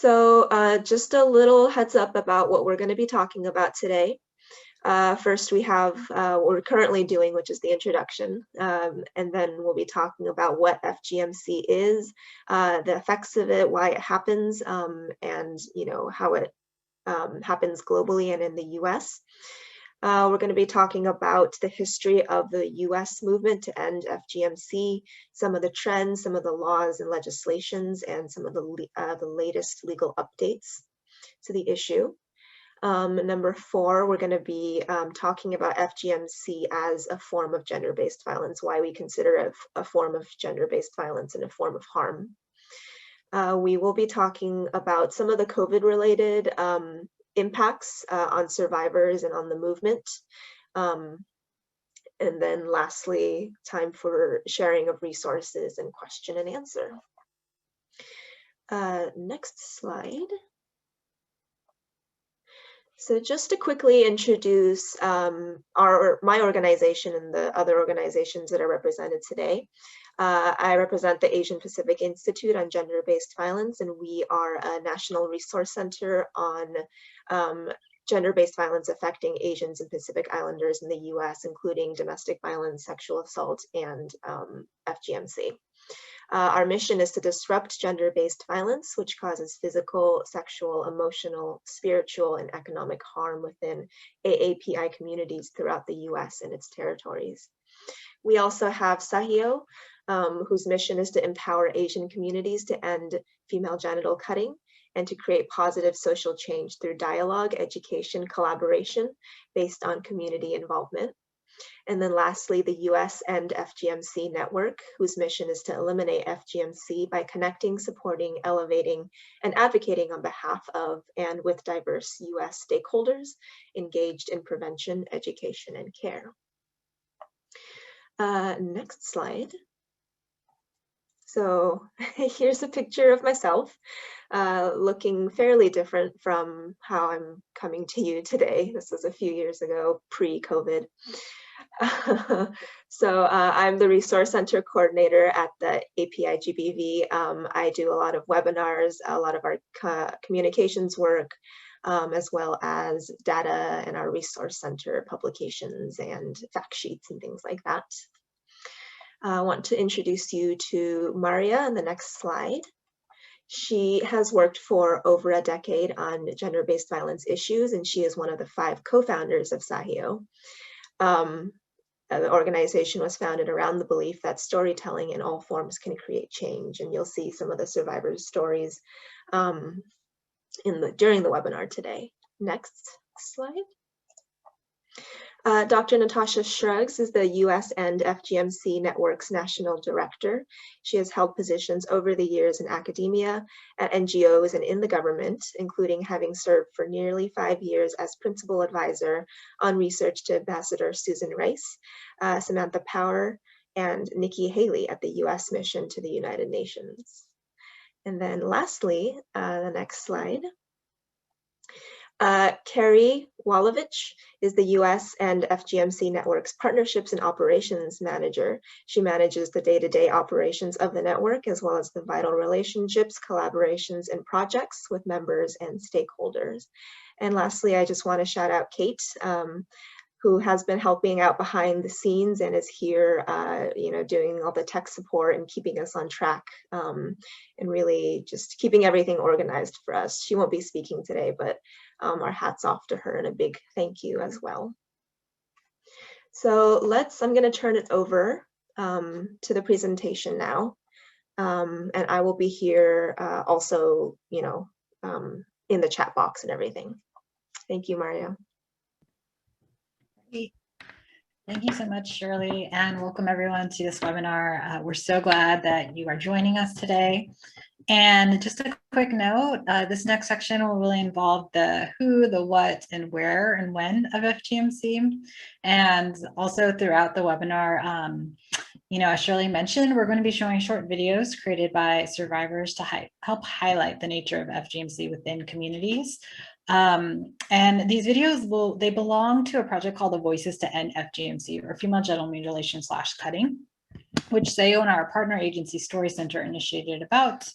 Just a little heads up about what we're going to be talking about today. First, we have what we're currently doing, which is the introduction, and then we'll be talking about what FGMC is, the effects of it, why it happens, and how it happens globally and in the U.S. We're going to be talking about the history of the U.S. movement to end FGMC, some of the trends, some of the laws and legislations, and some of the latest legal updates to the issue. Number 4, we're going to be talking about FGMC as a form of gender-based violence, why we consider it a form of gender-based violence and a form of harm. We will be talking about some of the COVID-related impacts on survivors and on the movement. And then lastly, time for sharing of resources and question and answer. Next slide. So just to quickly introduce my organization and the other organizations that are represented today. I represent the Asian Pacific Institute on Gender-Based Violence, and we are a national resource center on gender-based violence affecting Asians and Pacific Islanders in the US, including domestic violence, sexual assault, and FGMC. Our mission is to disrupt gender-based violence, which causes physical, sexual, emotional, spiritual, and economic harm within AAPI communities throughout the US and its territories. We also have Sahiyo, whose mission is to empower Asian communities to end female genital cutting and to create positive social change through dialogue, education, collaboration based on community involvement. And then lastly, the US End FGMC Network, whose mission is to eliminate FGMC by connecting, supporting, elevating, and advocating on behalf of and with diverse US stakeholders engaged in prevention, education, and care. Next slide. So here's a picture of myself looking fairly different from how I'm coming to you today. This was a few years ago, pre-COVID. I'm the Resource Center Coordinator at the API-GBV. I do a lot of webinars, a lot of our communications work, as well as data and our Resource Center publications and fact sheets and things like that. I want to introduce you to Maria on the next slide. She has worked for over a decade on gender-based violence issues, and she is one of the 5 co-founders of Sahiyo. The organization was founded around the belief that storytelling in all forms can create change, and you'll see some of the survivors' stories during the webinar today. Next slide. Dr. Natasha Shrugs is the US End FGMC Network's National Director. She has held positions over the years in academia, at NGOs, and in the government, including having served for nearly 5 years as Principal Advisor on research to Ambassador Susan Rice, Samantha Power, and Nikki Haley at the US Mission to the United Nations. And then lastly, the next slide. Carrie Walovich is the US and FGMC Network's Partnerships and Operations Manager. She manages the day-to-day operations of the network, as well as the vital relationships, collaborations, and projects with members and stakeholders. And lastly, I just want to shout out Kate, who has been helping out behind the scenes and is here, doing all the tech support and keeping us on track, and really just keeping everything organized for us. She won't be speaking today, but our hats off to her and a big thank you as well. So I'm going to turn it over to the presentation now, and I will be here also, in the chat box and everything. Thank you, Maria. Thank you so much, Shirley, and welcome everyone to this webinar. We're so glad that you are joining us today. And just a quick note, this next section will really involve the who, the what, and where and when of FGMC. And also throughout the webinar, as Shirley mentioned, we're going to be showing short videos created by survivors to help highlight the nature of FGMC within communities. And these videos belong to a project called the Voices to End FGMC, or Female Genital Mutilation / Cutting, which Sahiyo and our partner agency Story Center initiated about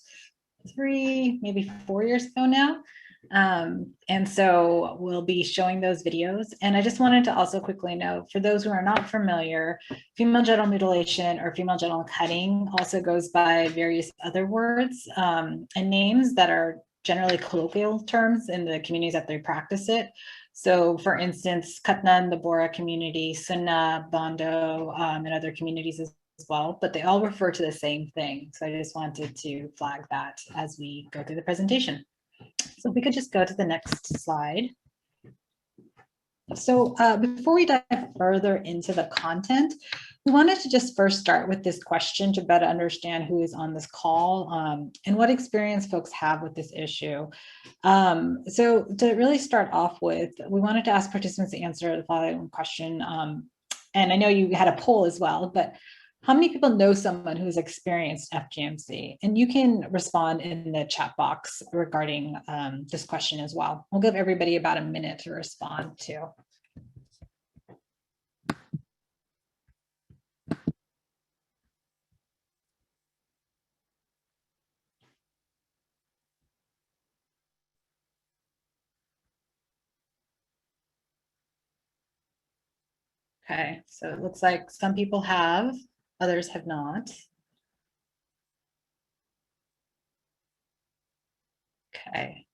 3, maybe 4 years ago now. And so we'll be showing those videos. And I just wanted to also quickly note, for those who are not familiar, female genital mutilation or female genital cutting also goes by various other words and names that are generally colloquial terms in the communities that they practice it. So for instance, Katna in the Bora community, Sunna, Bondo, and other communities as well, but they all refer to the same thing. So I just wanted to flag that as we go through the presentation. So if we could just go to the next slide. So before we dive further into the content, we wanted to just first start with this question to better understand who is on this call and what experience folks have with this issue. So to really start off with, we wanted to ask participants to answer the following question. And I know you had a poll as well, but how many people know someone who's experienced FGMC? And you can respond in the chat box regarding this question as well. We'll give everybody about a minute to respond to. Okay, so it looks like some people have, others have not. Okay.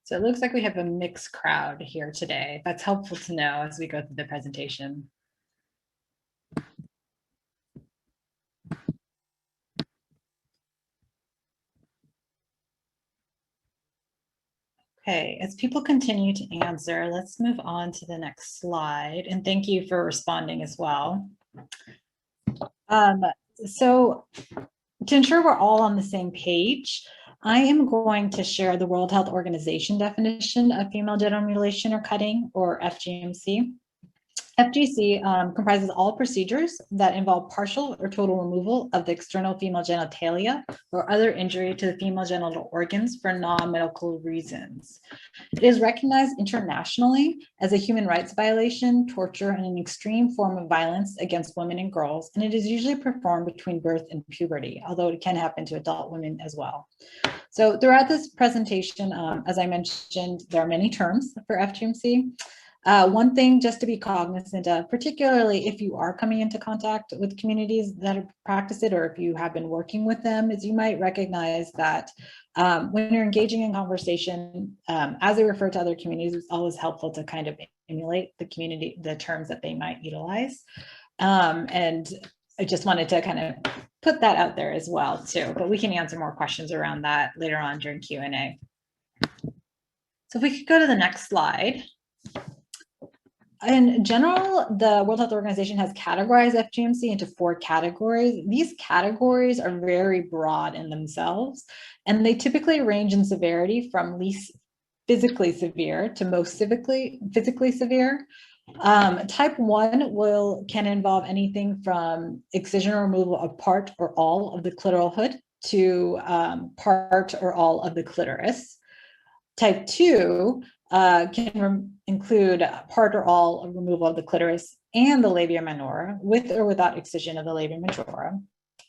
So it looks like we have a mixed crowd here today. That's helpful to know as we go through the presentation. Okay, as people continue to answer, let's move on to the next slide. And thank you for responding as well. So to ensure we're all on the same page, I am going to share the World Health Organization definition of female genital mutilation or cutting, or FGMC. FGC comprises all procedures that involve partial or total removal of the external female genitalia or other injury to the female genital organs for non-medical reasons. It is recognized internationally as a human rights violation, torture, and an extreme form of violence against women and girls, and it is usually performed between birth and puberty, although it can happen to adult women as well. So throughout this presentation, as I mentioned, there are many terms for FGMC. One thing just to be cognizant of, particularly if you are coming into contact with communities that have practiced it, or if you have been working with them, is you might recognize that when you're engaging in conversation, as they refer to other communities, it's always helpful to kind of emulate the community, the terms that they might utilize. And I just wanted to kind of put that out there as well too, but we can answer more questions around that later on during Q&A. So if we could go to the next slide. In general, the World Health Organization has categorized FGMC into 4 categories. These categories are very broad in themselves, and they typically range in severity from least physically severe to most physically severe. Type 1 can involve anything from excision or removal of part or all of the clitoral hood to part or all of the clitoris. Type 2 can include part or all of removal of the clitoris and the labia minora, with or without excision of the labia majora.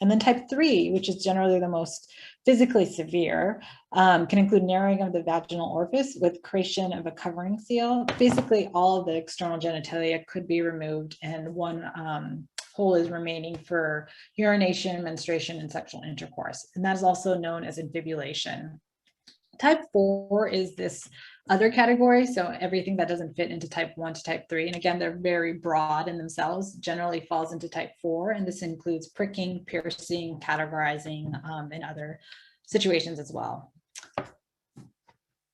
And then type 3, which is generally the most physically severe, can include narrowing of the vaginal orifice with creation of a covering seal. Basically, all of the external genitalia could be removed, and one hole is remaining for urination, menstruation, and sexual intercourse. And that is also known as infibulation. Type 4 is this other category, so everything that doesn't fit into type 1 to type 3, and again, they're very broad in themselves, generally falls into type 4, and this includes pricking, piercing, categorizing, and other situations as well.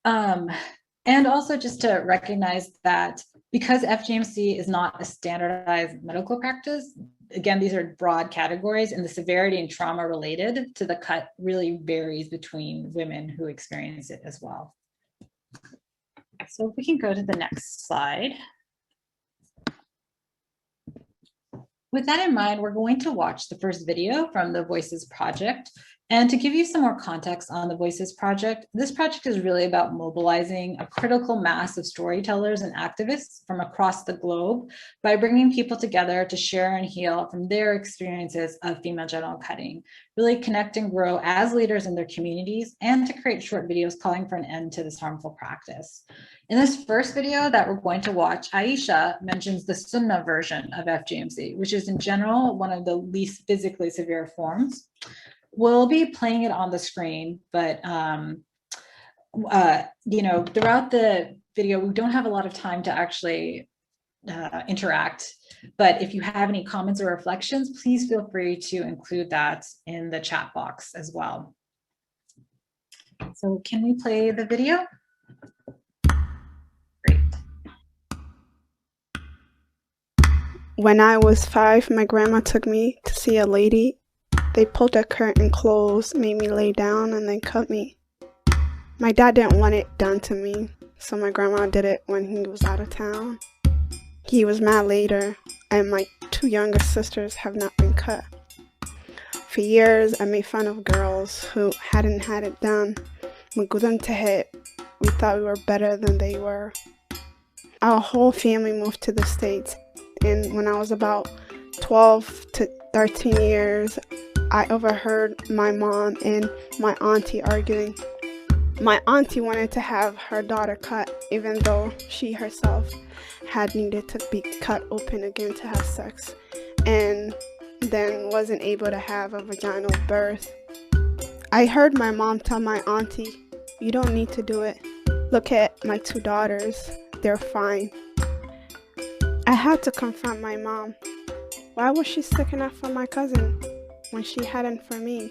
And also just to recognize that because FGMC is not a standardized medical practice, again, these are broad categories, and the severity and trauma related to the cut really varies between women who experience it as well. So if we can go to the next slide. With that in mind, we're going to watch the first video from the Voices Project And to give you some more context on the Voices Project, this project is really about mobilizing a critical mass of storytellers and activists from across the globe by bringing people together to share and heal from their experiences of female genital cutting, really connect and grow as leaders in their communities, and to create short videos calling for an end to this harmful practice. In this first video that we're going to watch, Aisha mentions the Sunnah version of FGMC, which is in general one of the least physically severe forms. We'll be playing it on the screen, but you know, throughout the video, we don't have a lot of time to actually interact. But if you have any comments or reflections, please feel free to include that in the chat box as well. So can we play the video? Great. When I was 5, my grandma took me to see a lady. They pulled the curtain closed, made me lay down, and then cut me. My dad didn't want it done to me, so my grandma did it when he was out of town. He was mad later, and my 2 younger sisters have not been cut. For years, I made fun of girls who hadn't had it done. We thought we were better than they were. Our whole family moved to the States, and when I was about 12 to 13 years, I overheard my mom and my auntie arguing. My auntie wanted to have her daughter cut, even though she herself had needed to be cut open again to have sex, and then wasn't able to have a vaginal birth. I heard my mom tell my auntie, "You don't need to do it. Look at my 2 daughters, they're fine." I had to confront my mom. Why was she sticking up for my cousin when she hadn't for me?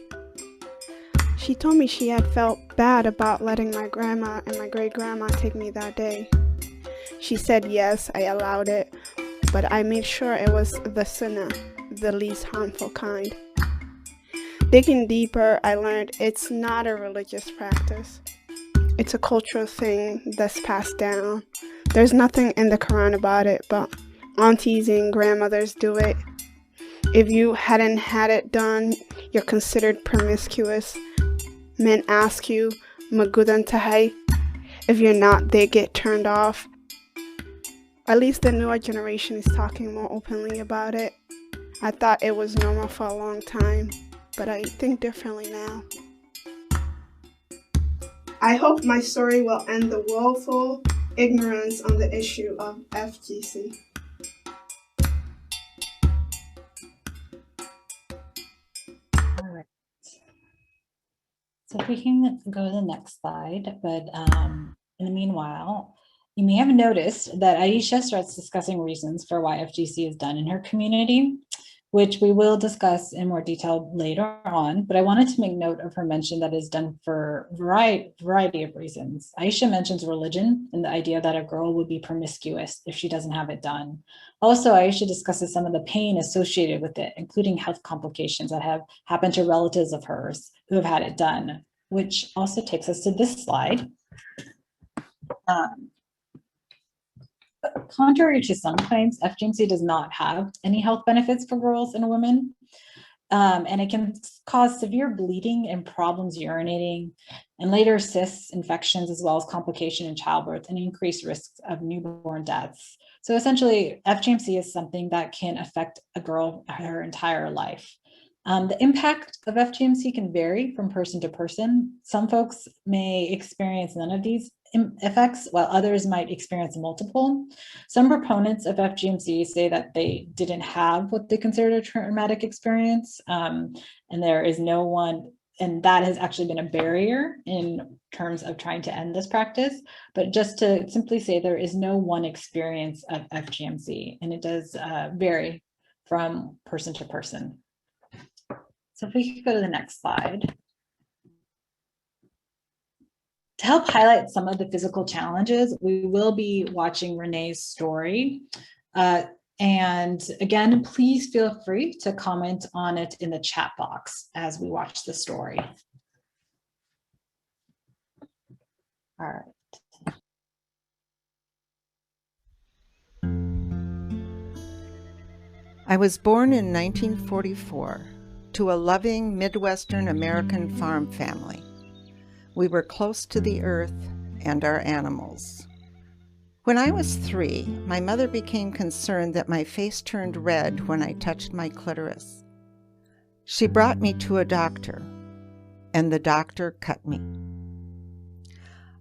She told me she had felt bad about letting my grandma and my great-grandma take me that day. She said yes, I allowed it, but I made sure it was the sunnah, the least harmful kind. Digging deeper, I learned it's not a religious practice. It's a cultural thing that's passed down. There's nothing in the Quran about it, but aunties and grandmothers do it. If you hadn't had it done, you're considered promiscuous. Men ask you, "Magudan tahai?" If you're not, they get turned off. At least the newer generation is talking more openly about it. I thought it was normal for a long time, but I think differently now. I hope my story will end the woeful ignorance on the issue of FGC. All right. So if we can go to the next slide, but in the meanwhile, you may have noticed that Aisha starts discussing reasons for why FGC is done in her community, which we will discuss in more detail later on, but I wanted to make note of her mention that is done for a variety of reasons. Aisha mentions religion and the idea that a girl would be promiscuous if she doesn't have it done. Also, Aisha discusses some of the pain associated with it, including health complications that have happened to relatives of hers who have had it done, which also takes us to this slide. Contrary to some claims, FGMC does not have any health benefits for girls and women, and it can cause severe bleeding and problems urinating, and later cysts, infections, as well as complication in childbirth and increased risks of newborn deaths. So essentially, FGMC is something that can affect a girl her entire life. The impact of FGMC can vary from person to person. Some folks may experience none of these effects, while others might experience multiple. Some proponents of FGMC say that they didn't have what they consider a traumatic experience, and there is no one, and that has actually been a barrier in terms of trying to end this practice. But just to simply say, there is no one experience of FGMC, and it does vary from person to person. So if we could go to the next slide. To help highlight some of the physical challenges, we will be watching Renee's story. And again, please feel free to comment on it in the chat box as we watch the story. All right. I was born in 1944 to a loving Midwestern American farm family. We were close to the earth and our animals. When I was 3, my mother became concerned that my face turned red when I touched my clitoris. She brought me to a doctor, and the doctor cut me.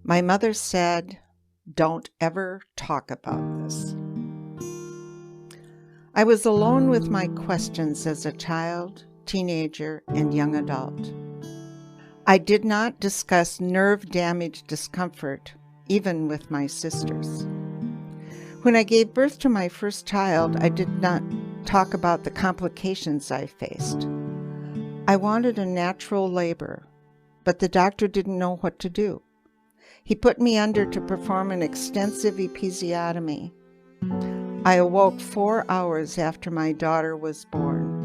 My mother said, "Don't ever talk about this." I was alone with my questions as a child, teenager, and young adult. I did not discuss nerve damage discomfort, even with my sisters. When I gave birth to my first child, I did not talk about the complications I faced. I wanted a natural labor, but the doctor didn't know what to do. He put me under to perform an extensive episiotomy. I awoke 4 hours after my daughter was born,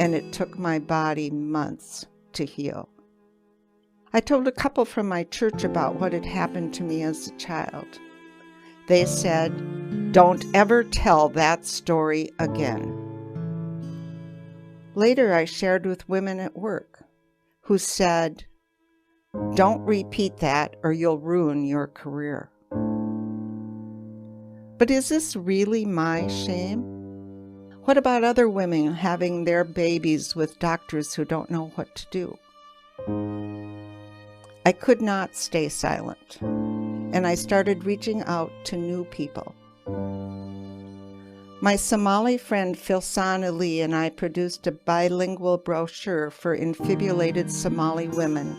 and it took my body months to heal. I told a couple from my church about what had happened to me as a child. They said, "Don't ever tell that story again." Later, I shared with women at work who said, "Don't repeat that or you'll ruin your career." But is this really my shame? What about other women having their babies with doctors who don't know what to do? I could not stay silent, and I started reaching out to new people. My Somali friend Filsan Ali and I produced a bilingual brochure for infibulated Somali women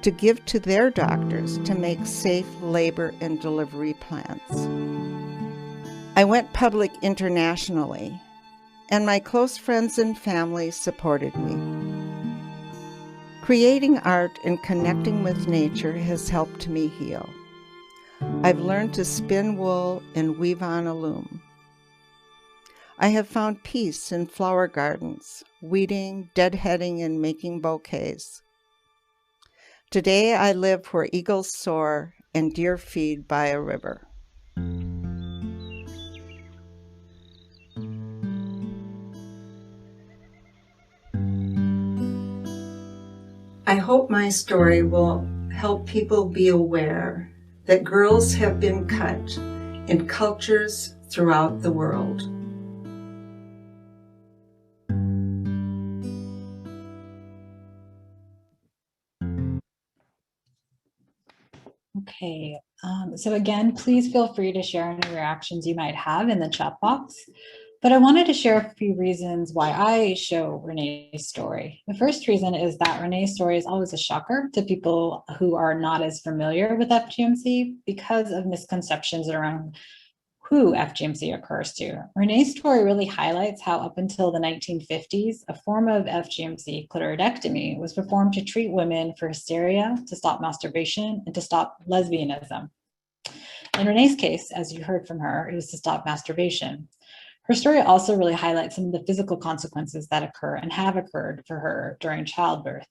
to give to their doctors to make safe labor and delivery plans. I went public internationally, and my close friends and family supported me. Creating art and connecting with nature has helped me heal. I've learned to spin wool and weave on a loom. I have found peace in flower gardens, weeding, deadheading, and making bouquets. Today I live where eagles soar and deer feed by a river. I hope my story will help people be aware that girls have been cut in cultures throughout the world. Okay, so again, please feel free to share any reactions you might have in the chat box. But I wanted to share a few reasons why I show Renee's story. The first reason is that Renee's story is always a shocker to people who are not as familiar with FGMC because of misconceptions around who FGMC occurs to. Renee's story really highlights how up until the 1950s, a form of FGMC, clitoridectomy, was performed to treat women for hysteria, to stop masturbation, and to stop lesbianism. In Renee's case, as you heard from her, it was to stop masturbation. Her story also really highlights some of the physical consequences that occur and have occurred for her during childbirth.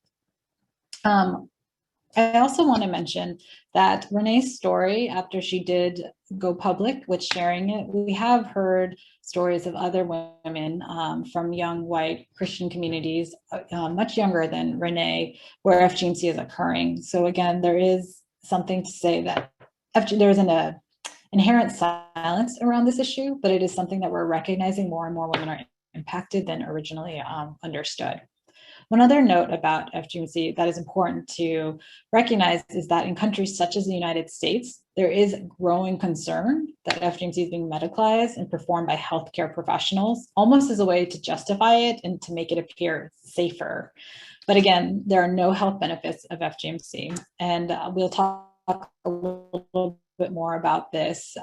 I also want to mention that Renee's story, after she did go public with sharing it, we have heard stories of other women from young white Christian communities, much younger than Renee, where FGMC is occurring. So again, there is something to say that there is an inherent silence around this issue, but it is something that we're recognizing more and more women are impacted than originally understood. One other note about FGMC that is important to recognize is that in countries such as the United States, there is growing concern that FGMC is being medicalized and performed by healthcare professionals, almost as a way to justify it and to make it appear safer. But again, there are no health benefits of FGMC, and we'll talk a little bit more about this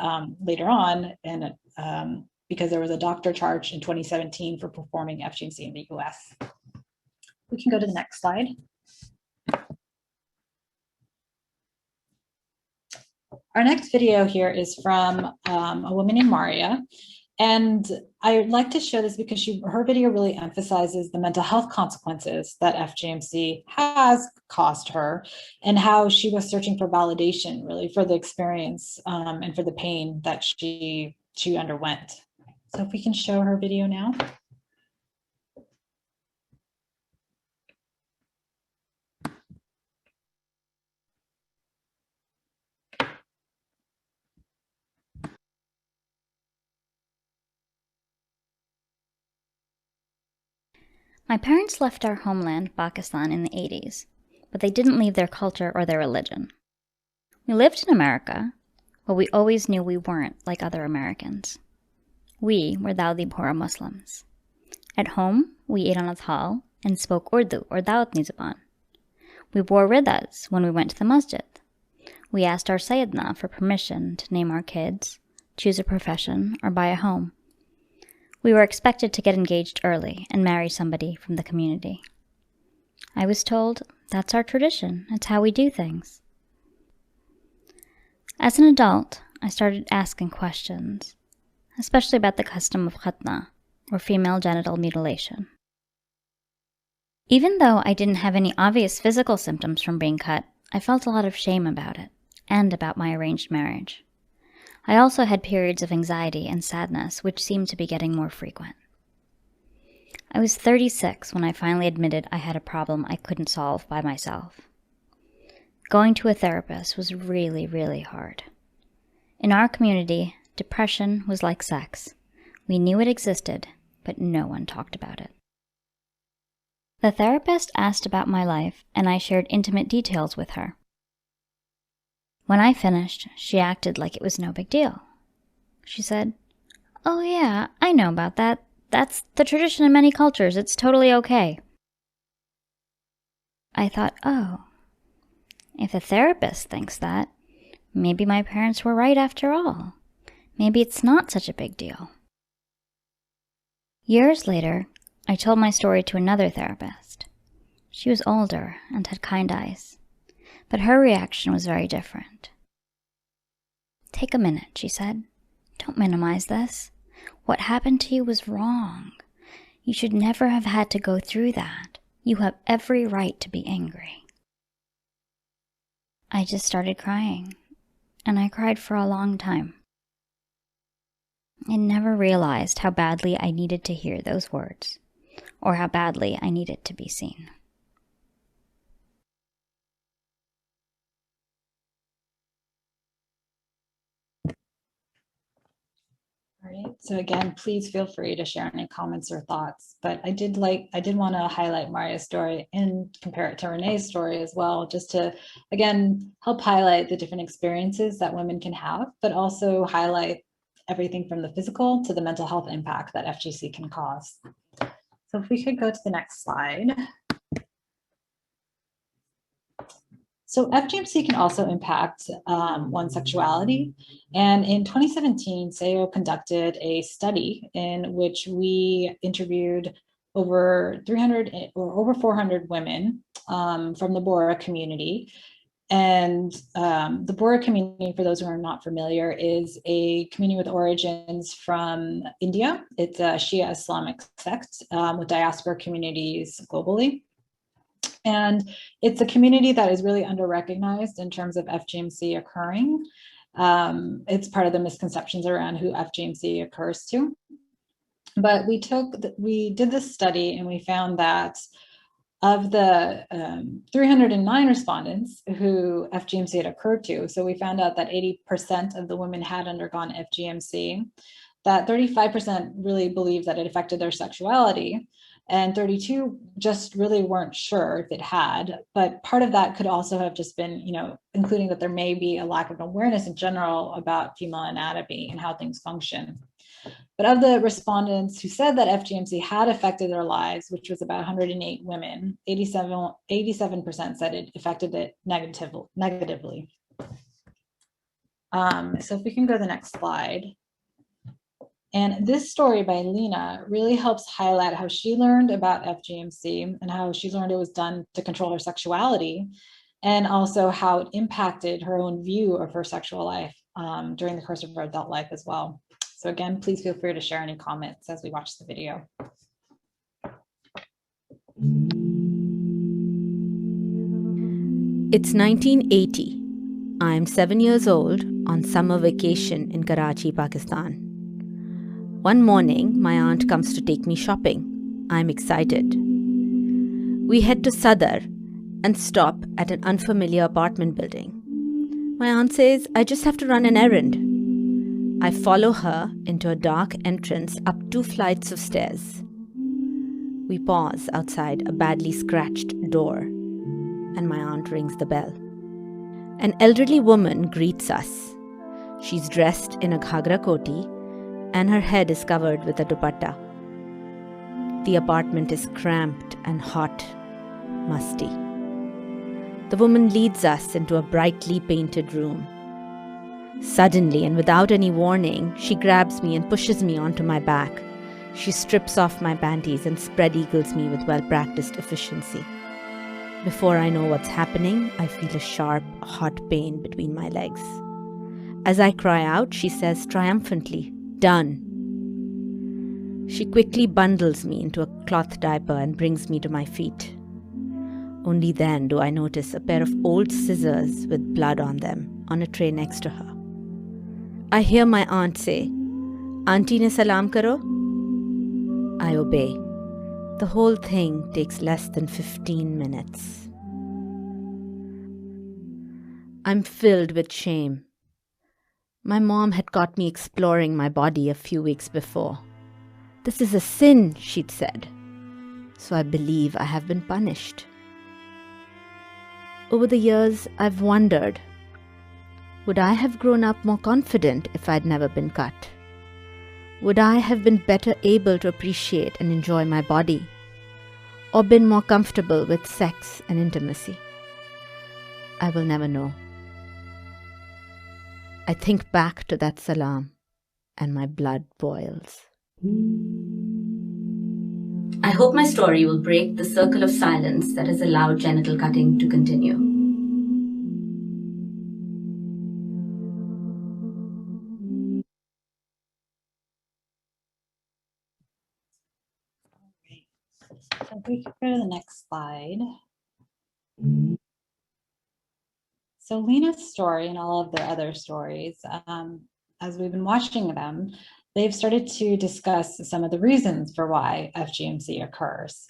later on, and because there was a doctor charged in 2017 for performing FGMC in the US. We can go to the next slide. Our next video here is from a woman named Maria. And I would like to show this because her video really emphasizes the mental health consequences that FGMC has caused her and how she was searching for validation really for the experience and for the pain that she underwent. So if we can show her video now. My parents left our homeland, Pakistan, in the 80s, but they didn't leave their culture or their religion. We lived in America, but we always knew we weren't like other Americans. We were Dawoodi Muslims. At home, we ate on a thal and spoke Urdu or Dawoodi Zuban. We wore ridas when we went to the masjid. We asked our Sayyidna for permission to name our kids, choose a profession, or buy a home. We were expected to get engaged early and marry somebody from the community. I was told, that's our tradition, it's how we do things. As an adult, I started asking questions, especially about the custom of khatna, or female genital mutilation. Even though I didn't have any obvious physical symptoms from being cut, I felt a lot of shame about it, and about my arranged marriage. I also had periods of anxiety and sadness, which seemed to be getting more frequent. I was 36 when I finally admitted I had a problem I couldn't solve by myself. Going to a therapist was really, really hard. In our community, depression was like sex. We knew it existed, but no one talked about it. The therapist asked about my life, and I shared intimate details with her. When I finished, she acted like it was no big deal. She said, "Oh yeah, I know about that. That's the tradition in many cultures. It's totally okay." I thought, oh, if the therapist thinks that, maybe my parents were right after all. Maybe it's not such a big deal. Years later, I told my story to another therapist. She was older and had kind eyes, but her reaction was very different. "Take a minute," she said. "Don't minimize this. What happened to you was wrong. You should never have had to go through that. You have every right to be angry." I just started crying, and I cried for a long time. I never realized how badly I needed to hear those words, or how badly I needed to be seen. All right. So again, please feel free to share any comments or thoughts. But I did want to highlight Maria's story and compare it to Renee's story as well, just to, again, help highlight the different experiences that women can have, but also highlight everything from the physical to the mental health impact that FGC can cause. So if we could go to the next slide. So FGMC can also impact one's sexuality. And in 2017, Sahiyo conducted a study in which we interviewed over 300 or over 400 women from the Bora community. And the Bora community, for those who are not familiar, is a community with origins from India. It's a Shia Islamic sect with diaspora communities globally. And it's a community that is really under-recognized in terms of FGMC occurring. It's part of the misconceptions around who FGMC occurs to. But we did this study and we found that of the 309 respondents who FGMC had occurred to, so we found out that 80% of the women had undergone FGMC, that 35% really believed that it affected their sexuality, and 32 just really weren't sure if it had. But part of that could also have just been, including that there may be a lack of awareness in general about female anatomy and how things function. But of the respondents who said that FGMC had affected their lives, which was about 108 women, 87% said it affected it negatively. So if we can go to the next slide. And this story by Lena really helps highlight how she learned about FGMC and how she learned it was done to control her sexuality, and also how it impacted her own view of her sexual life during the course of her adult life as well. So again, please feel free to share any comments as we watch the video. It's 1980. I'm 7 years old on summer vacation in Karachi, Pakistan. One morning, my aunt comes to take me shopping. I'm excited. We head to Sadr and stop at an unfamiliar apartment building. My aunt says, "I just have to run an errand." I follow her into a dark entrance up 2 flights of stairs. We pause outside a badly scratched door, and my aunt rings the bell. An elderly woman greets us. She's dressed in a ghagra koti, and her head is covered with a dupatta. The apartment is cramped and hot, musty. The woman leads us into a brightly painted room. Suddenly, and without any warning, she grabs me and pushes me onto my back. She strips off my panties and spread eagles me with well-practiced efficiency. Before I know what's happening, I feel a sharp, hot pain between my legs. As I cry out, she says triumphantly, "Done." She quickly bundles me into a cloth diaper and brings me to my feet. Only then do I notice a pair of old scissors with blood on them on a tray next to her. I hear my aunt say, "Auntie ne salam karo?" I obey. The whole thing takes less than 15 minutes. I'm filled with shame. My mom had caught me exploring my body a few weeks before. "This is a sin," she'd said. So I believe I have been punished. Over the years, I've wondered, would I have grown up more confident if I'd never been cut? Would I have been better able to appreciate and enjoy my body? Or been more comfortable with sex and intimacy? I will never know. I think back to that salam, and my blood boils. I hope my story will break the circle of silence that has allowed genital cutting to continue. So if we could go to the next slide. So Lena's story and all of their other stories, as we've been watching them, they've started to discuss some of the reasons for why FGMC occurs.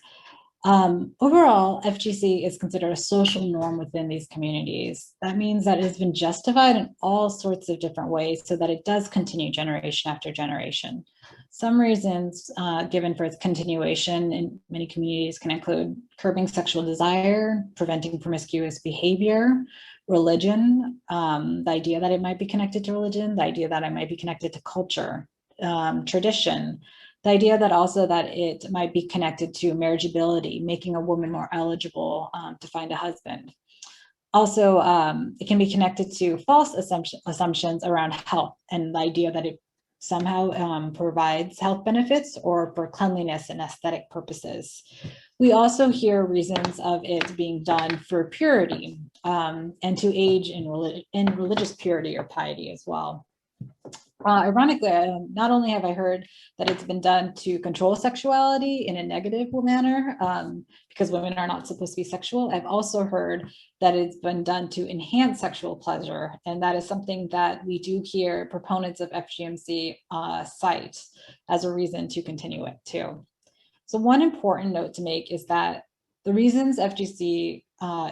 Overall, FGC is considered a social norm within these communities. That means that it's been justified in all sorts of different ways so that it does continue generation after generation. Some reasons given for its continuation in many communities can include curbing sexual desire, preventing promiscuous behavior, religion, the idea that it might be connected to religion, the idea that it might be connected to culture, tradition, the idea that also that it might be connected to marriageability, making a woman more eligible to find a husband. Also, it can be connected to false assumptions around health and the idea that it somehow provides health benefits or for cleanliness and aesthetic purposes. We also hear reasons of it being done for purity and to age in religious purity or piety as well. Ironically, not only have I heard that it's been done to control sexuality in a negative manner, because women are not supposed to be sexual, I've also heard that it's been done to enhance sexual pleasure. And that is something that we do hear proponents of FGMC cite as a reason to continue it too. So one important note to make is that the reasons FGC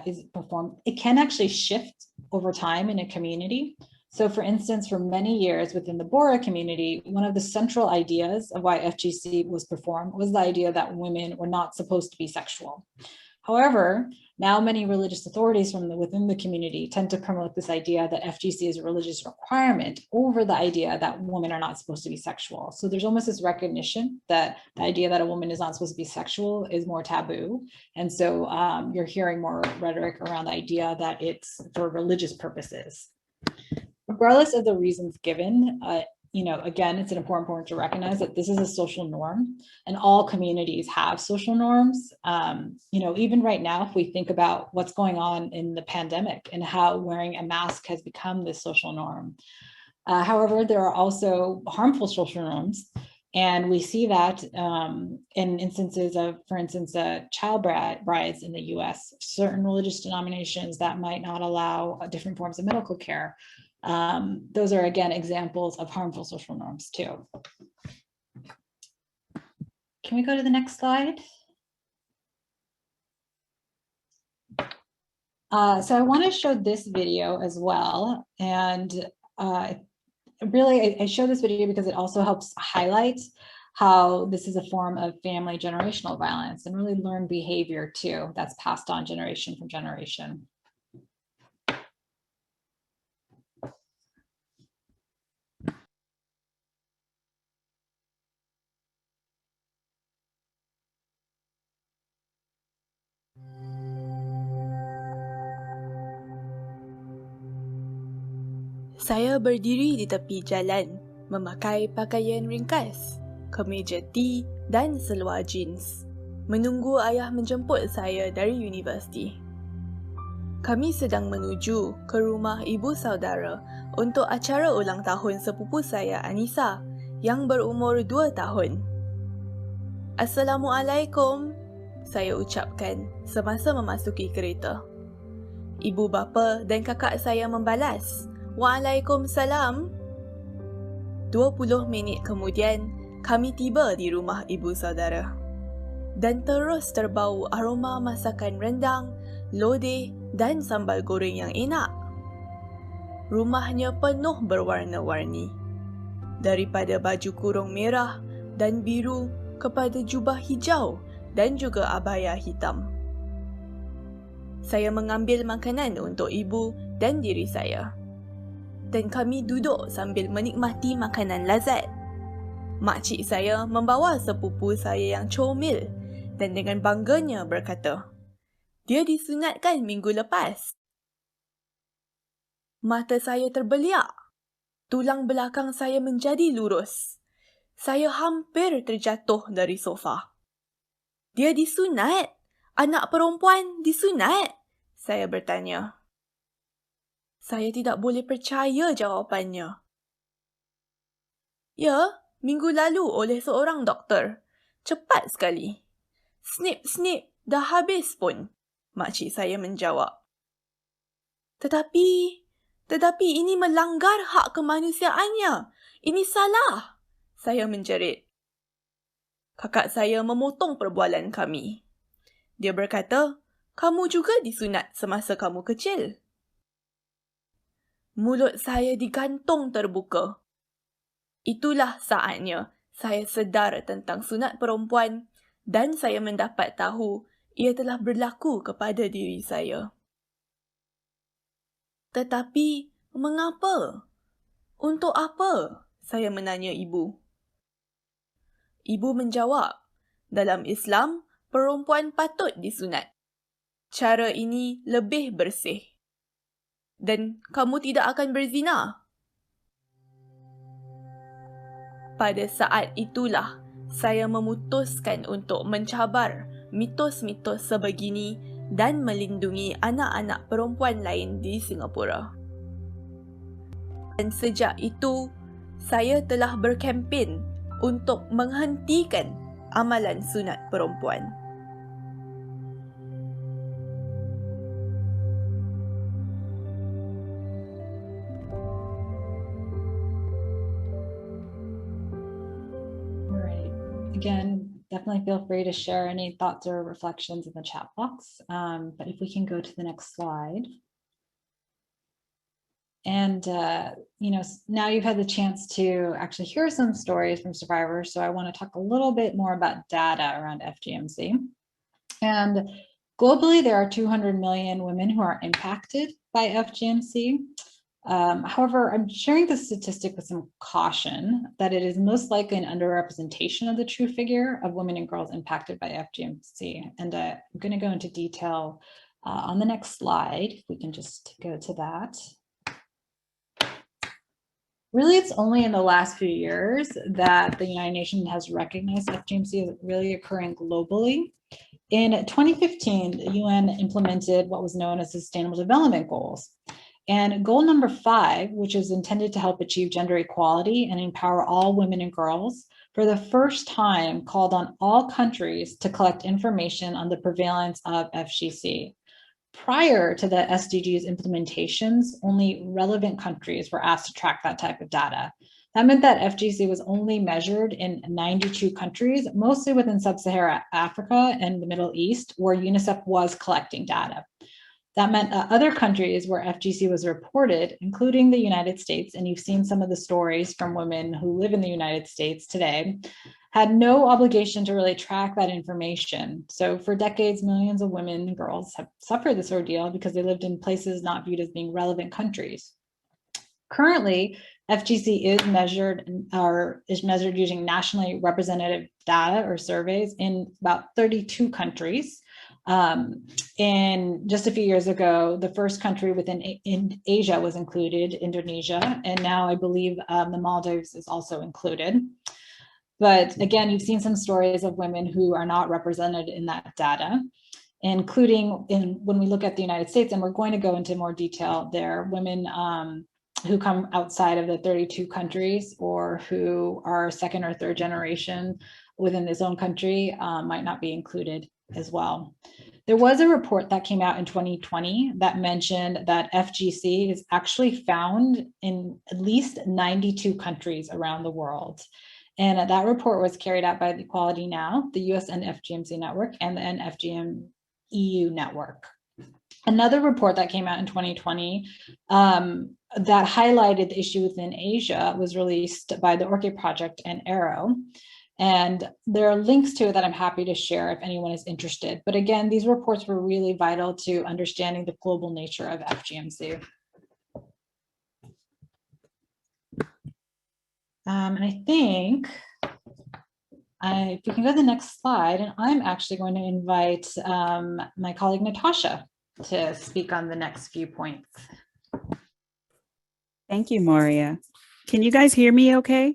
is performed, it can actually shift over time in a community. So for instance, for many years within the Bora community, one of the central ideas of why FGC was performed was the idea that women were not supposed to be sexual. However, now many religious authorities from within the community tend to promote this idea that FGC is a religious requirement over the idea that women are not supposed to be sexual. So there's almost this recognition that the idea that a woman is not supposed to be sexual is more taboo. And so you're hearing more rhetoric around the idea that it's for religious purposes. Regardless of the reasons given, again, it's an important point to recognize that this is a social norm and all communities have social norms. Even right now, if we think about what's going on in the pandemic and how wearing a mask has become this social norm. However, there are also harmful social norms. And we see that in instances of, for instance, child brides in the US, certain religious denominations that might not allow different forms of medical care. Those are, again, examples of harmful social norms too. Can we go to the next slide? So I want to show this video as well. And really, I show this video because it also helps highlight how this is a form of family generational violence and really learned behavior too that's passed on generation from generation. Saya berdiri di tepi jalan, memakai pakaian ringkas, kemeja tee dan seluar jeans, menunggu ayah menjemput saya dari universiti. Kami sedang menuju ke rumah ibu saudara untuk acara ulang tahun sepupu saya Anissa yang berumur 2 tahun. Assalamualaikum, saya ucapkan semasa memasuki kereta. Ibu bapa dan kakak saya membalas, Waalaikumsalam. 20 minit kemudian, kami tiba di rumah ibu saudara. Dan terus terbau aroma masakan rendang, lodeh dan sambal goreng yang enak. Rumahnya penuh berwarna-warni. Daripada baju kurung merah dan biru kepada jubah hijau dan juga abaya hitam. Saya mengambil makanan untuk ibu dan diri saya. Dan kami duduk sambil menikmati makanan lazat. Makcik saya membawa sepupu saya yang comel dan dengan bangganya berkata, dia disunatkan minggu lepas. Mata saya terbeliak. Tulang belakang saya menjadi lurus. Saya hampir terjatuh dari sofa. Dia disunat? Anak perempuan disunat? Saya bertanya. Saya tidak boleh percaya jawapannya. Ya, minggu lalu oleh seorang doktor. Cepat sekali. Snip, dah habis pun, makcik saya menjawab. Tetapi ini melanggar hak kemanusiaannya. Ini salah, saya menjerit. Kakak saya memotong perbualan kami. Dia berkata, kamu juga disunat semasa kamu kecil. Mulut saya digantung terbuka. Itulah saatnya saya sedar tentang sunat perempuan dan saya mendapat tahu ia telah berlaku kepada diri saya. Tetapi, mengapa? Untuk apa? Saya menanya ibu. Ibu menjawab, dalam Islam, perempuan patut disunat. Cara ini lebih bersih. Dan kamu tidak akan berzina. Pada saat itulah, saya memutuskan untuk mencabar mitos-mitos sebegini dan melindungi anak-anak perempuan lain di Singapura. Dan sejak itu, saya telah berkempen untuk menghentikan amalan sunat perempuan. Again, definitely feel free to share any thoughts or reflections in the chat box. But if we can go to the next slide. And, now you've had the chance to actually hear some stories from survivors. So I want to talk a little bit more about data around FGMC. And globally, there are 200 million women who are impacted by FGMC. However, I'm sharing this statistic with some caution that it is most likely an underrepresentation of the true figure of women and girls impacted by FGMC. And I'm going to go into detail on the next slide. If we can just go to that. Really, it's only in the last few years that the United Nations has recognized FGMC as really occurring globally. In 2015, the UN implemented what was known as Sustainable Development Goals. And goal number 5, which is intended to help achieve gender equality and empower all women and girls, for the first time called on all countries to collect information on the prevalence of FGC. Prior to the SDGs implementations, only relevant countries were asked to track that type of data. That meant that FGC was only measured in 92 countries, mostly within sub-Saharan Africa and the Middle East, where UNICEF was collecting data. That meant other countries where FGC was reported, including the United States, and you've seen some of the stories from women who live in the United States today, had no obligation to really track that information. So for decades, millions of women and girls have suffered this ordeal because they lived in places not viewed as being relevant countries. Currently, FGC is measured using nationally representative data or surveys in about 32 countries. And just a few years ago, the first country in Asia was included, Indonesia, and now I believe the Maldives is also included. But again, you've seen some stories of women who are not represented in that data, including when we look at the United States, and we're going to go into more detail there, women who come outside of the 32 countries or who are second or third generation within this own country might not be included as well. There was a report that came out in 2020 that mentioned that FGC is actually found in at least 92 countries around the world. And that report was carried out by Equality Now, the US NFGMC network, and the NFGM EU network. Another report that came out in 2020 that highlighted the issue within Asia was released by the Orchid Project and Arrow. And there are links to it that I'm happy to share if anyone is interested. But again, these reports were really vital to understanding the global nature of FGMC. And I think if we can go to the next slide, and I'm actually going to invite my colleague Natasha to speak on the next few points. Thank you, Moria. Can you guys hear me okay?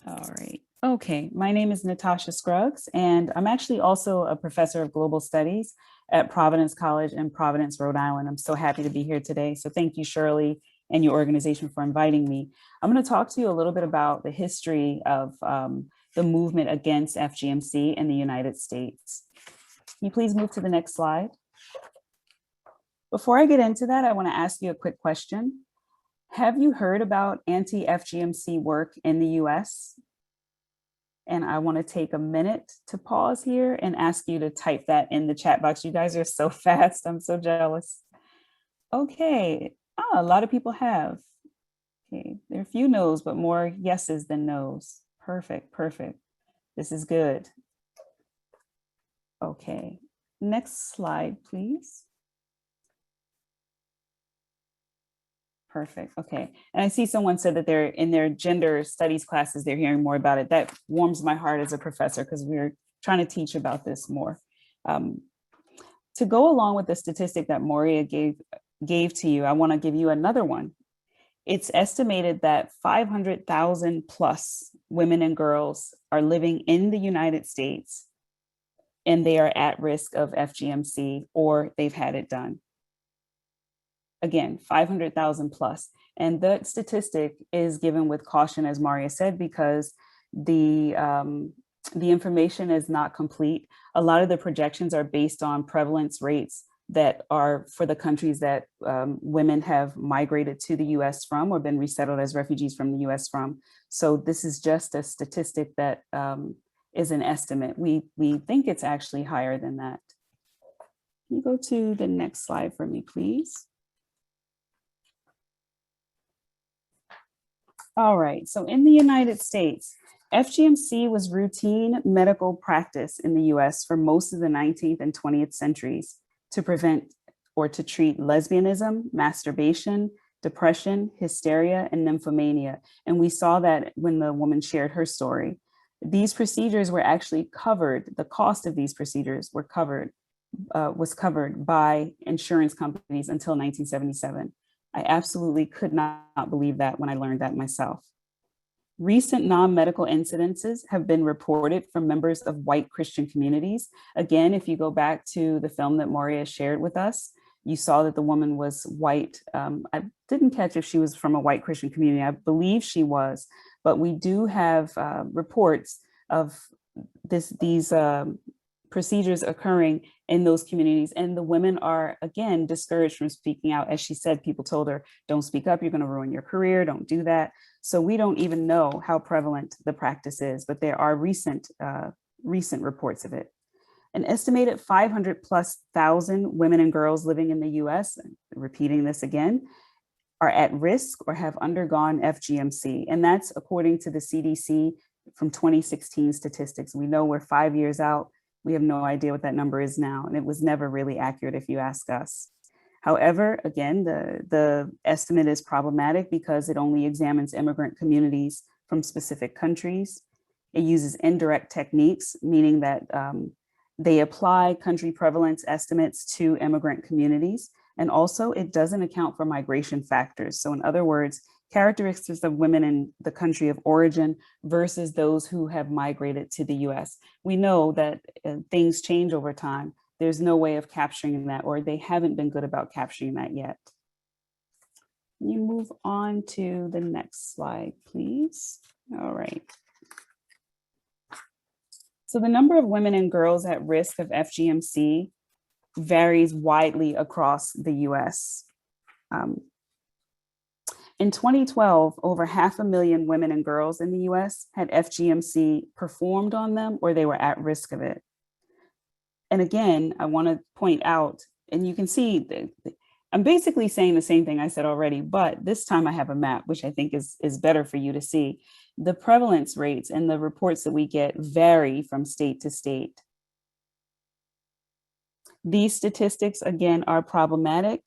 All right. Okay, my name is Natasha Scruggs, and I'm actually also a professor of global studies at Providence College in Providence, Rhode Island. I'm so happy to be here today. So thank you, Shirley, and your organization for inviting me. I'm going to talk to you a little bit about the history of the movement against FGMC in the United States. Can you please move to the next slide? Before I get into that, I want to ask you a quick question. Have you heard about anti-FGMC work in the US? And I want to take a minute to pause here and ask you to type that in the chat box. You guys are so fast. I'm so jealous. Okay. Oh, a lot of people have. Okay. There are a few no's, but more yeses than no's. Perfect. Perfect. This is good. Okay. Next slide, please. Perfect. Okay. And I see someone said that they're in their gender studies classes, they're hearing more about it. That warms my heart as a professor because we're trying to teach about this more. To go along with the statistic that Moria gave to you, I want to give you another one. It's estimated that 500,000 plus women and girls are living in the United States and they are at risk of FGMC or they've had it done. Again, 500,000 plus. And that statistic is given with caution, as Maria said, because the information is not complete. A lot of the projections are based on prevalence rates that are for the countries that women have migrated to the US from or been resettled as refugees from the US from. So this is just a statistic that is an estimate. We think it's actually higher than that. Can you go to the next slide for me, please? All right, so in the United States, FGMC was routine medical practice in the US for most of the 19th and 20th centuries to prevent or to treat lesbianism, masturbation, depression, hysteria, and nymphomania. And we saw that when the woman shared her story. These procedures were actually covered, the cost of these procedures was covered by insurance companies until 1977. I absolutely could not believe that when I learned that myself. Recent non-medical incidences have been reported from members of white Christian communities. Again, if you go back to the film that Moria shared with us, you saw that the woman was white. I didn't catch if she was from a white Christian community. I believe she was, but we do have reports of these procedures occurring in those communities. And the women are, again, discouraged from speaking out. As she said, people told her, don't speak up, you're going to ruin your career, don't do that. So we don't even know how prevalent the practice is, but there are recent reports of it. An estimated 500,000+ women and girls living in the US, repeating this again, are at risk or have undergone FGMC. And that's according to the CDC from 2016 statistics. We know we're 5 years out. We have no idea what that number is now. And it was never really accurate if you ask us. However, again, the estimate is problematic because it only examines immigrant communities from specific countries. It uses indirect techniques, meaning that they apply country prevalence estimates to immigrant communities. And also it doesn't account for migration factors. So in other words, characteristics of women in the country of origin versus those who have migrated to the US. We know that things change over time. There's no way of capturing that, or they haven't been good about capturing that yet. Can you move on to the next slide, please? All right. So the number of women and girls at risk of FGMC varies widely across the US. In 2012, over 500,000 women and girls in the US had FGMC performed on them or they were at risk of it. And again, I want to point out, and you can see, I'm basically saying the same thing I said already, but this time I have a map, which I think is better for you to see. The prevalence rates and the reports that we get vary from state to state. These statistics, again, are problematic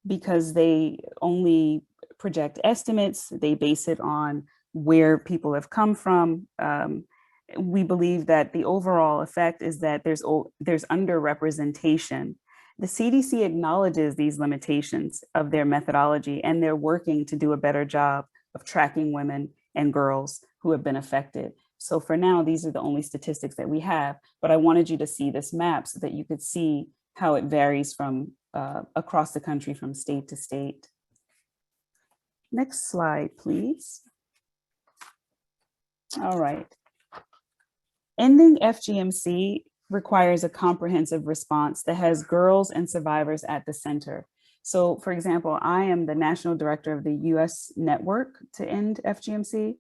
because they only project estimates. They base it on where people have come from. We believe that the overall effect is that there's underrepresentation. The CDC acknowledges these limitations of their methodology, and they're working to do a better job of tracking women and girls who have been affected. So for now, these are the only statistics that we have, but I wanted you to see this map so that you could see how it varies from across the country from state to state. Next slide, please. All right. Ending FGMC requires a comprehensive response that has girls and survivors at the center. So for example, I am the national director of the US network to end FGMC,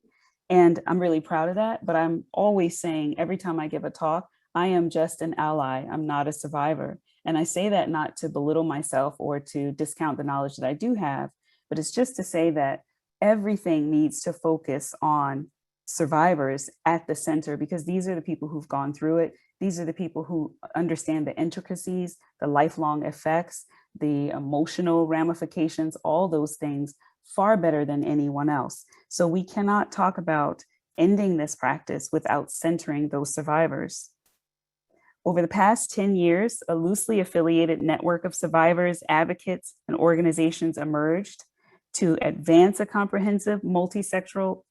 and I'm really proud of that, but I'm always saying every time I give a talk, I am just an ally, I'm not a survivor. And I say that not to belittle myself or to discount the knowledge that I do have, but it's just to say that everything needs to focus on survivors at the center, because these are the people who've gone through it. These are the people who understand the intricacies, the lifelong effects, the emotional ramifications, all those things far better than anyone else. So we cannot talk about ending this practice without centering those survivors. Over the past 10 years, a loosely affiliated network of survivors, advocates, and organizations emerged to advance a comprehensive multisectoral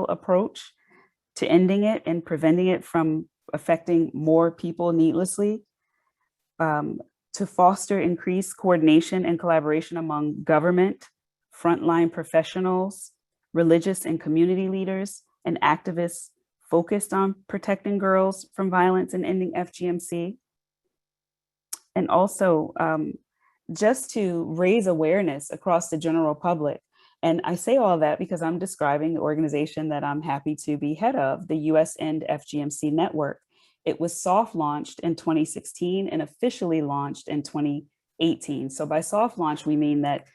approach to ending it and preventing it from affecting more people needlessly, to foster increased coordination and collaboration among government, frontline professionals, religious and community leaders, and activists focused on protecting girls from violence and ending FGMC. And also just to raise awareness across the general public. And I say all that because I'm describing the organization that I'm happy to be head of, the US End FGMC Network. It was soft launched in 2016 and officially launched in 2018. So by soft launch, we mean that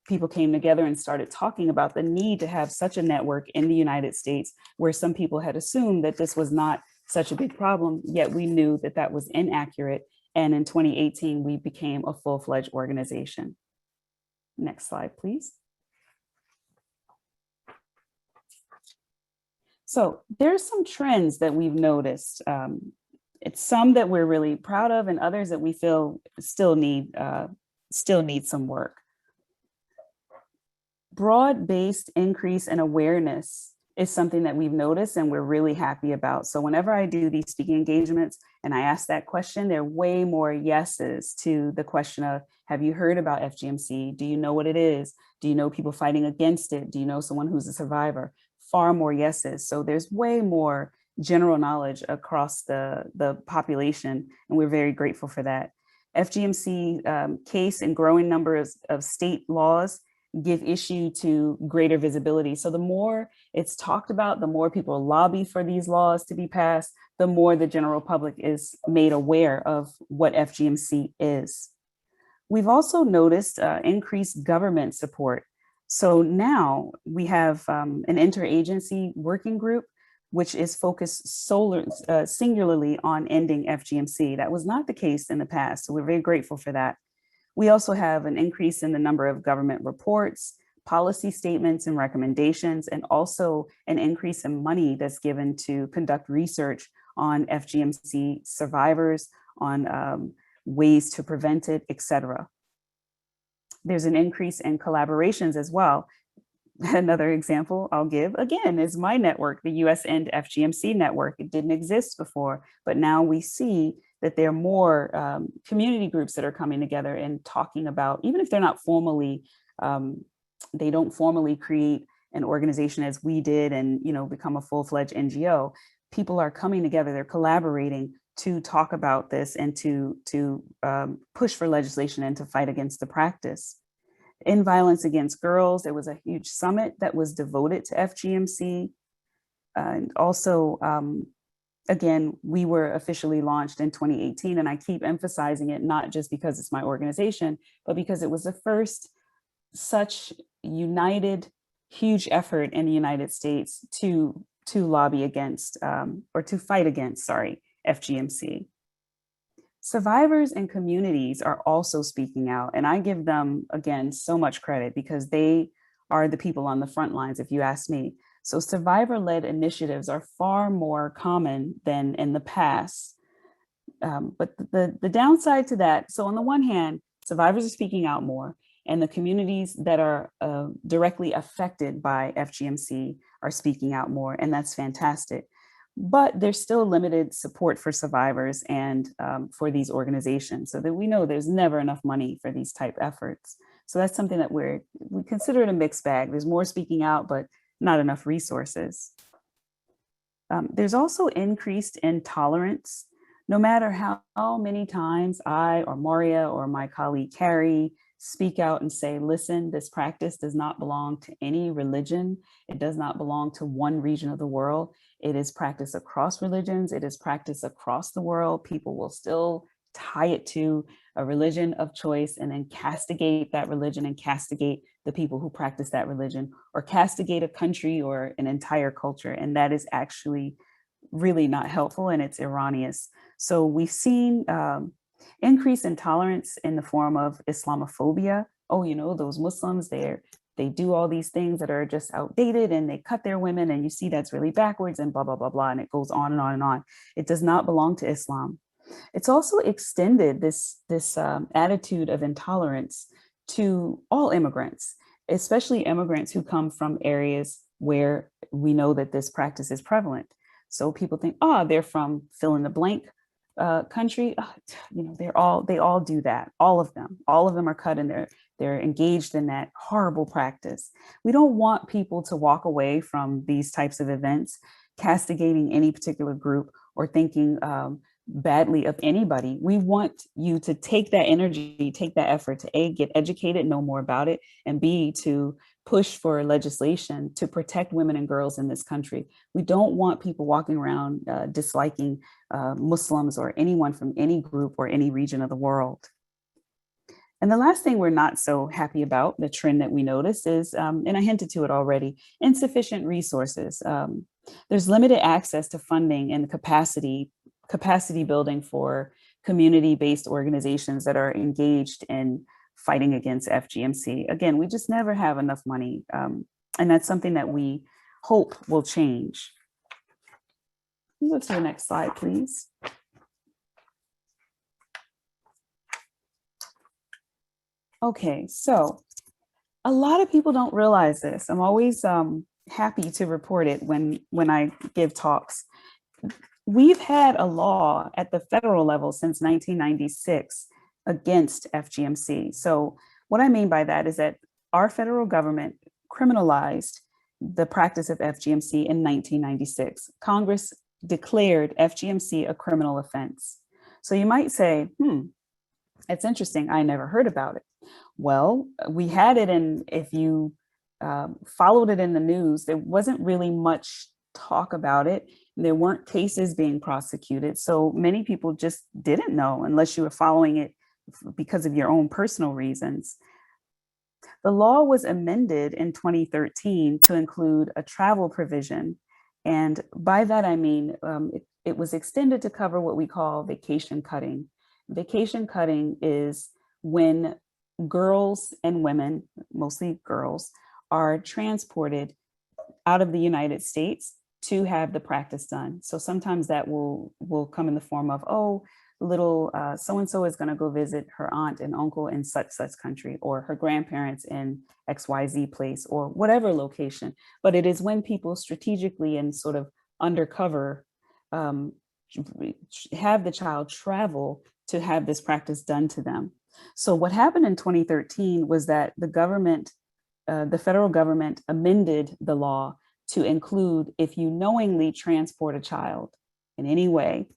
people came together and started talking about the need to have such a network in the United States, where some people had assumed that this was not such a big problem, yet we knew that that was inaccurate. And in 2018, we became a full-fledged organization. Next slide, please. So there's some trends that we've noticed. It's some that we're really proud of and others that we feel still need some work. Broad-based increase in awareness is something that we've noticed and we're really happy about. So whenever I do these speaking engagements and I ask that question, there are way more yeses to the question of, have you heard about FGMC? Do you know what it is? Do you know people fighting against it? Do you know someone who's a survivor? Far more yeses. So there's way more general knowledge across the population, and we're very grateful for that. FGMC case and growing numbers of state laws give issue to greater visibility. So the more it's talked about, the more people lobby for these laws to be passed, the more the general public is made aware of what FGMC is. We've also noticed increased government support. So now we have an interagency working group, which is focused singularly on ending FGMC. That was not the case in the past, so we're very grateful for that. We also have an increase in the number of government reports, policy statements and recommendations, and also an increase in money that's given to conduct research on FGMC survivors, on ways to prevent it, etc. There's an increase in collaborations as well. Another example I'll give, again, is my network, the US End FGMC network. It didn't exist before, but now we see that there are more community groups that are coming together and talking about, even if they're not formally, they don't formally create an organization as we did and become a full-fledged NGO. People are coming together, they're collaborating to talk about this and to push for legislation and to fight against the practice. In violence against girls, there was a huge summit that was devoted to FGMC. And also, again, we were officially launched in 2018, and I keep emphasizing it, not just because it's my organization, but because it was the first such united, huge effort in the United States to lobby against, or to fight against, FGMC. Survivors and communities are also speaking out, and I give them, again, so much credit because they are the people on the front lines, if you ask me. So survivor-led initiatives are far more common than in the past. But the downside to that, so on the one hand, survivors are speaking out more, and the communities that are directly affected by FGMC are speaking out more, and that's fantastic. But there's still limited support for survivors and for these organizations, so that we know there's never enough money for these type efforts. So that's something that we consider it a mixed bag. There's more speaking out, but not enough resources. There's also increased intolerance. No matter how many times I or Maria or my colleague Carrie speak out and say, listen, this practice does not belong to any religion. It does not belong to one region of the world. It is practiced across religions. It is practiced across the world. People will still tie it to a religion of choice and then castigate that religion and castigate the people who practice that religion, or castigate a country or an entire culture. And that is actually really not helpful, and it's erroneous. So we've seen increased intolerance in the form of Islamophobia. Oh, those Muslims, they do all these things that are just outdated, and they cut their women, and you see that's really backwards, and blah, blah, blah, blah. And it goes on and on and on. It does not belong to Islam. It's also extended this attitude of intolerance to all immigrants, especially immigrants who come from areas where we know that this practice is prevalent. So people think, they're from fill in the blank country. They all do that. All of them are cut, and they're engaged in that horrible practice. We don't want people to walk away from these types of events castigating any particular group or thinking badly of anybody. We want you to take that energy, take that effort to A, get educated, know more about it, and B, to push for legislation to protect women and girls in this country. We don't want people walking around disliking Muslims or anyone from any group or any region of the world. And the last thing we're not so happy about, the trend that we notice is, and I hinted to it already, insufficient resources. There's limited access to funding and capacity building for community-based organizations that are engaged in fighting against FGMC. Again, we just never have enough money. And that's something that we hope will change. Go to the next slide, please. Okay, so a lot of people don't realize this. I'm always happy to report it when I give talks. We've had a law at the federal level since 1996 against FGMC. So what I mean by that is that our federal government criminalized the practice of FGMC in 1996. Congress declared FGMC a criminal offense. So you might say, it's interesting, I never heard about it. Well, we had it, and if you followed it in the news, there wasn't really much talk about it. There weren't cases being prosecuted. So many people just didn't know unless you were following it because of your own personal reasons. The law was amended in 2013 to include a travel provision. And by that, I mean, it was extended to cover what we call vacation cutting. Vacation cutting is when girls and women, mostly girls, are transported out of the United States to have the practice done. So sometimes that will come in the form of, oh, little so-and-so is going to go visit her aunt and uncle in such country, or her grandparents in XYZ place, or whatever location. But it is when people strategically and sort of undercover have the child travel to have this practice done to them. So what happened in 2013 was that the government, the federal government, amended the law to include, if you knowingly transport a child in any way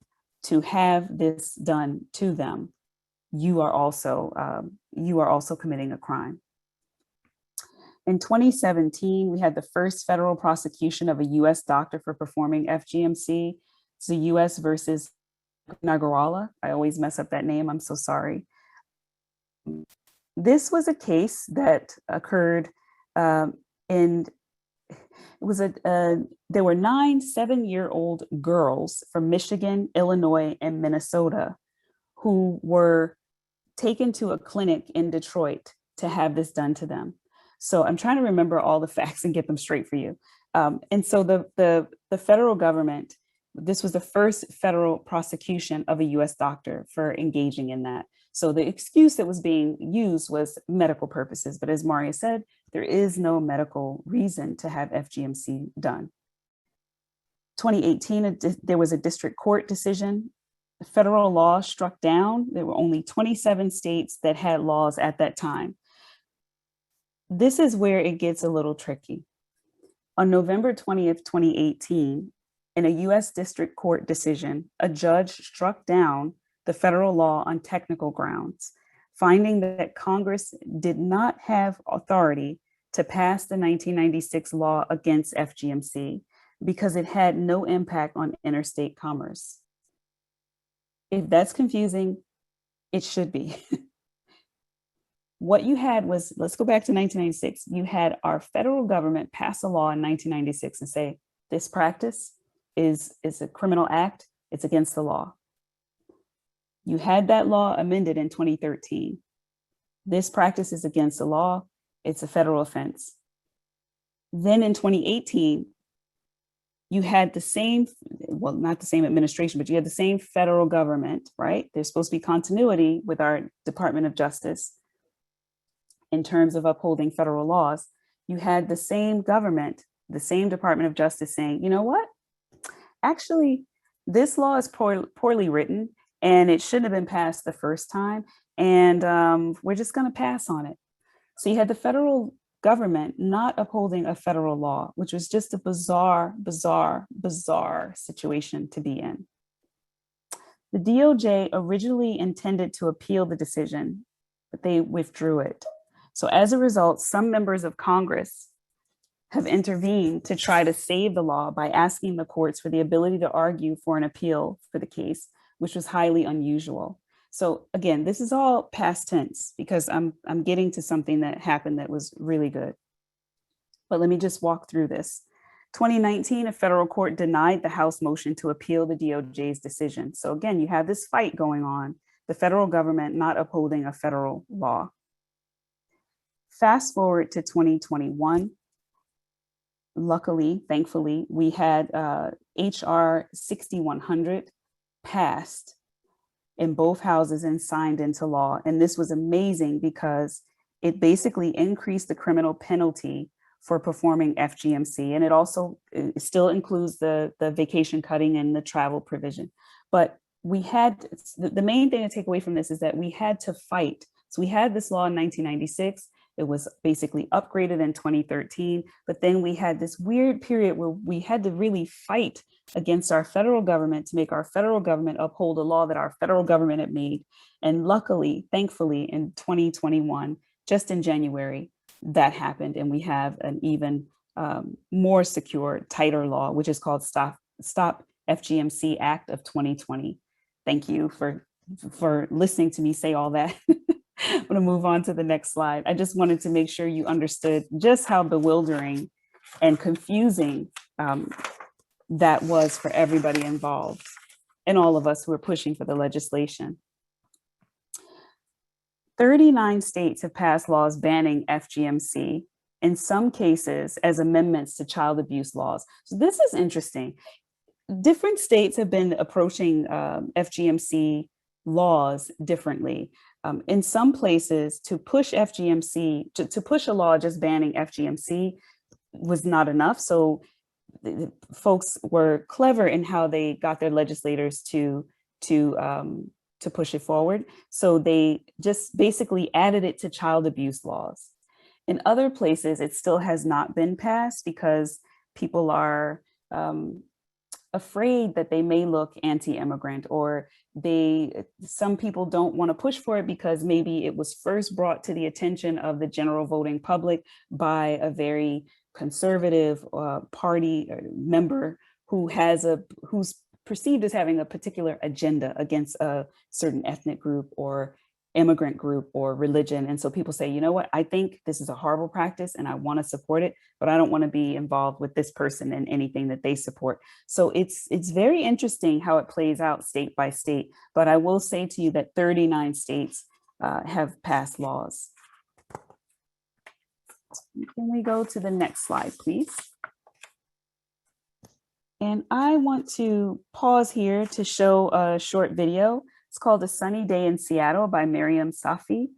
to have this done to them, you are also committing a crime. In 2017, we had the first federal prosecution of a U.S. doctor for performing FGMC. It's the U.S. versus Nagarwala. I always mess up that name. I'm so sorry. This was a case that occurred there were 9 7-year-old girls from Michigan, Illinois, and Minnesota who were taken to a clinic in Detroit to have this done to them. So I'm trying to remember all the facts and get them straight for you. And so the federal government, this was the first federal prosecution of a US doctor for engaging in that. So the excuse that was being used was medical purposes. But as Maria said, there is no medical reason to have FGMC done. 2018, there was a district court decision. The federal law struck down. There were only 27 states that had laws at that time. This is where it gets a little tricky. On November 20th, 2018, in a US district court decision, a judge struck down the federal law on technical grounds, finding that Congress did not have authority to pass the 1996 law against FGMC because it had no impact on interstate commerce. If that's confusing, it should be. What you had was, let's go back to 1996. You had our federal government pass a law in 1996 and say, this practice is a criminal act, it's against the law. You had that law amended in 2013. This practice is against the law, it's a federal offense. Then in 2018, you had the same, well, not the same administration, but you had the same federal government, right? There's supposed to be continuity with our Department of Justice in terms of upholding federal laws. You had the same government, the same Department of Justice saying, you know what? Actually, this law is poorly written and it shouldn't have been passed the first time. And we're just going to pass on it. So you had the federal government not upholding a federal law, which was just a bizarre situation to be in. The DOJ originally intended to appeal the decision, but they withdrew it. So as a result, some members of Congress have intervened to try to save the law by asking the courts for the ability to argue for an appeal for the case, which was highly unusual. So again, this is all past tense because I'm getting to something that happened that was really good. But let me just walk through this. 2019, a federal court denied the House motion to appeal the DOJ's decision. So again, you have this fight going on, the federal government not upholding a federal law. Fast forward to 2021. Luckily, thankfully, we had HR 6100 passed in both houses and signed into law. And this was amazing because it basically increased the criminal penalty for performing FGMC. And it still includes the vacation cutting and the travel provision. But we had, the main thing to take away from this is that we had to fight. So we had this law in 1996. It was basically upgraded in 2013, but then we had this weird period where we had to really fight against our federal government to make our federal government uphold a law that our federal government had made. And luckily, thankfully, in 2021, just in January, that happened. And we have an even more secure, tighter law, which is called Stop FGMC Act of 2020. Thank you for for listening to me say all that. I'm going to move on to the next slide. I just wanted to make sure you understood just how bewildering and confusing that was for everybody involved and all of us who are pushing for the legislation. 39 states have passed laws banning FGMC, in some cases as amendments to child abuse laws. So this is interesting. Different states have been approaching FGMC laws differently. In some places, to push FGMC, to push a law just banning FGMC was not enough. So the folks were clever in how they got their legislators to push it forward. So they just basically added it to child abuse laws. In other places, it still has not been passed because people are afraid that they may look anti-immigrant, or some people don't want to push for it because maybe it was first brought to the attention of the general voting public by a very conservative party member who's perceived as having a particular agenda against a certain ethnic group or immigrant group or religion. And so people say, you know what, I think this is a horrible practice and I want to support it, but I don't want to be involved with this person in anything that they support. So it's very interesting how it plays out state by state. But I will say to you that 39 states have passed laws. Can we go to the next slide, please? And I want to pause here to show a short video. It's called A Sunny Day in Seattle by Miriam Safi.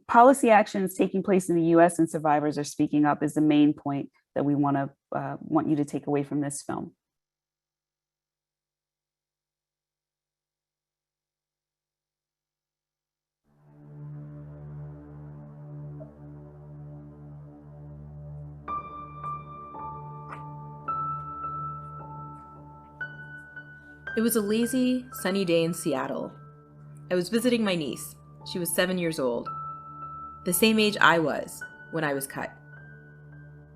Policy actions taking place in the US and survivors are speaking up is the main point that we want you to take away from this film. It was a lazy, sunny day in Seattle. I was visiting my niece. She was 7 years old, the same age I was when I was cut.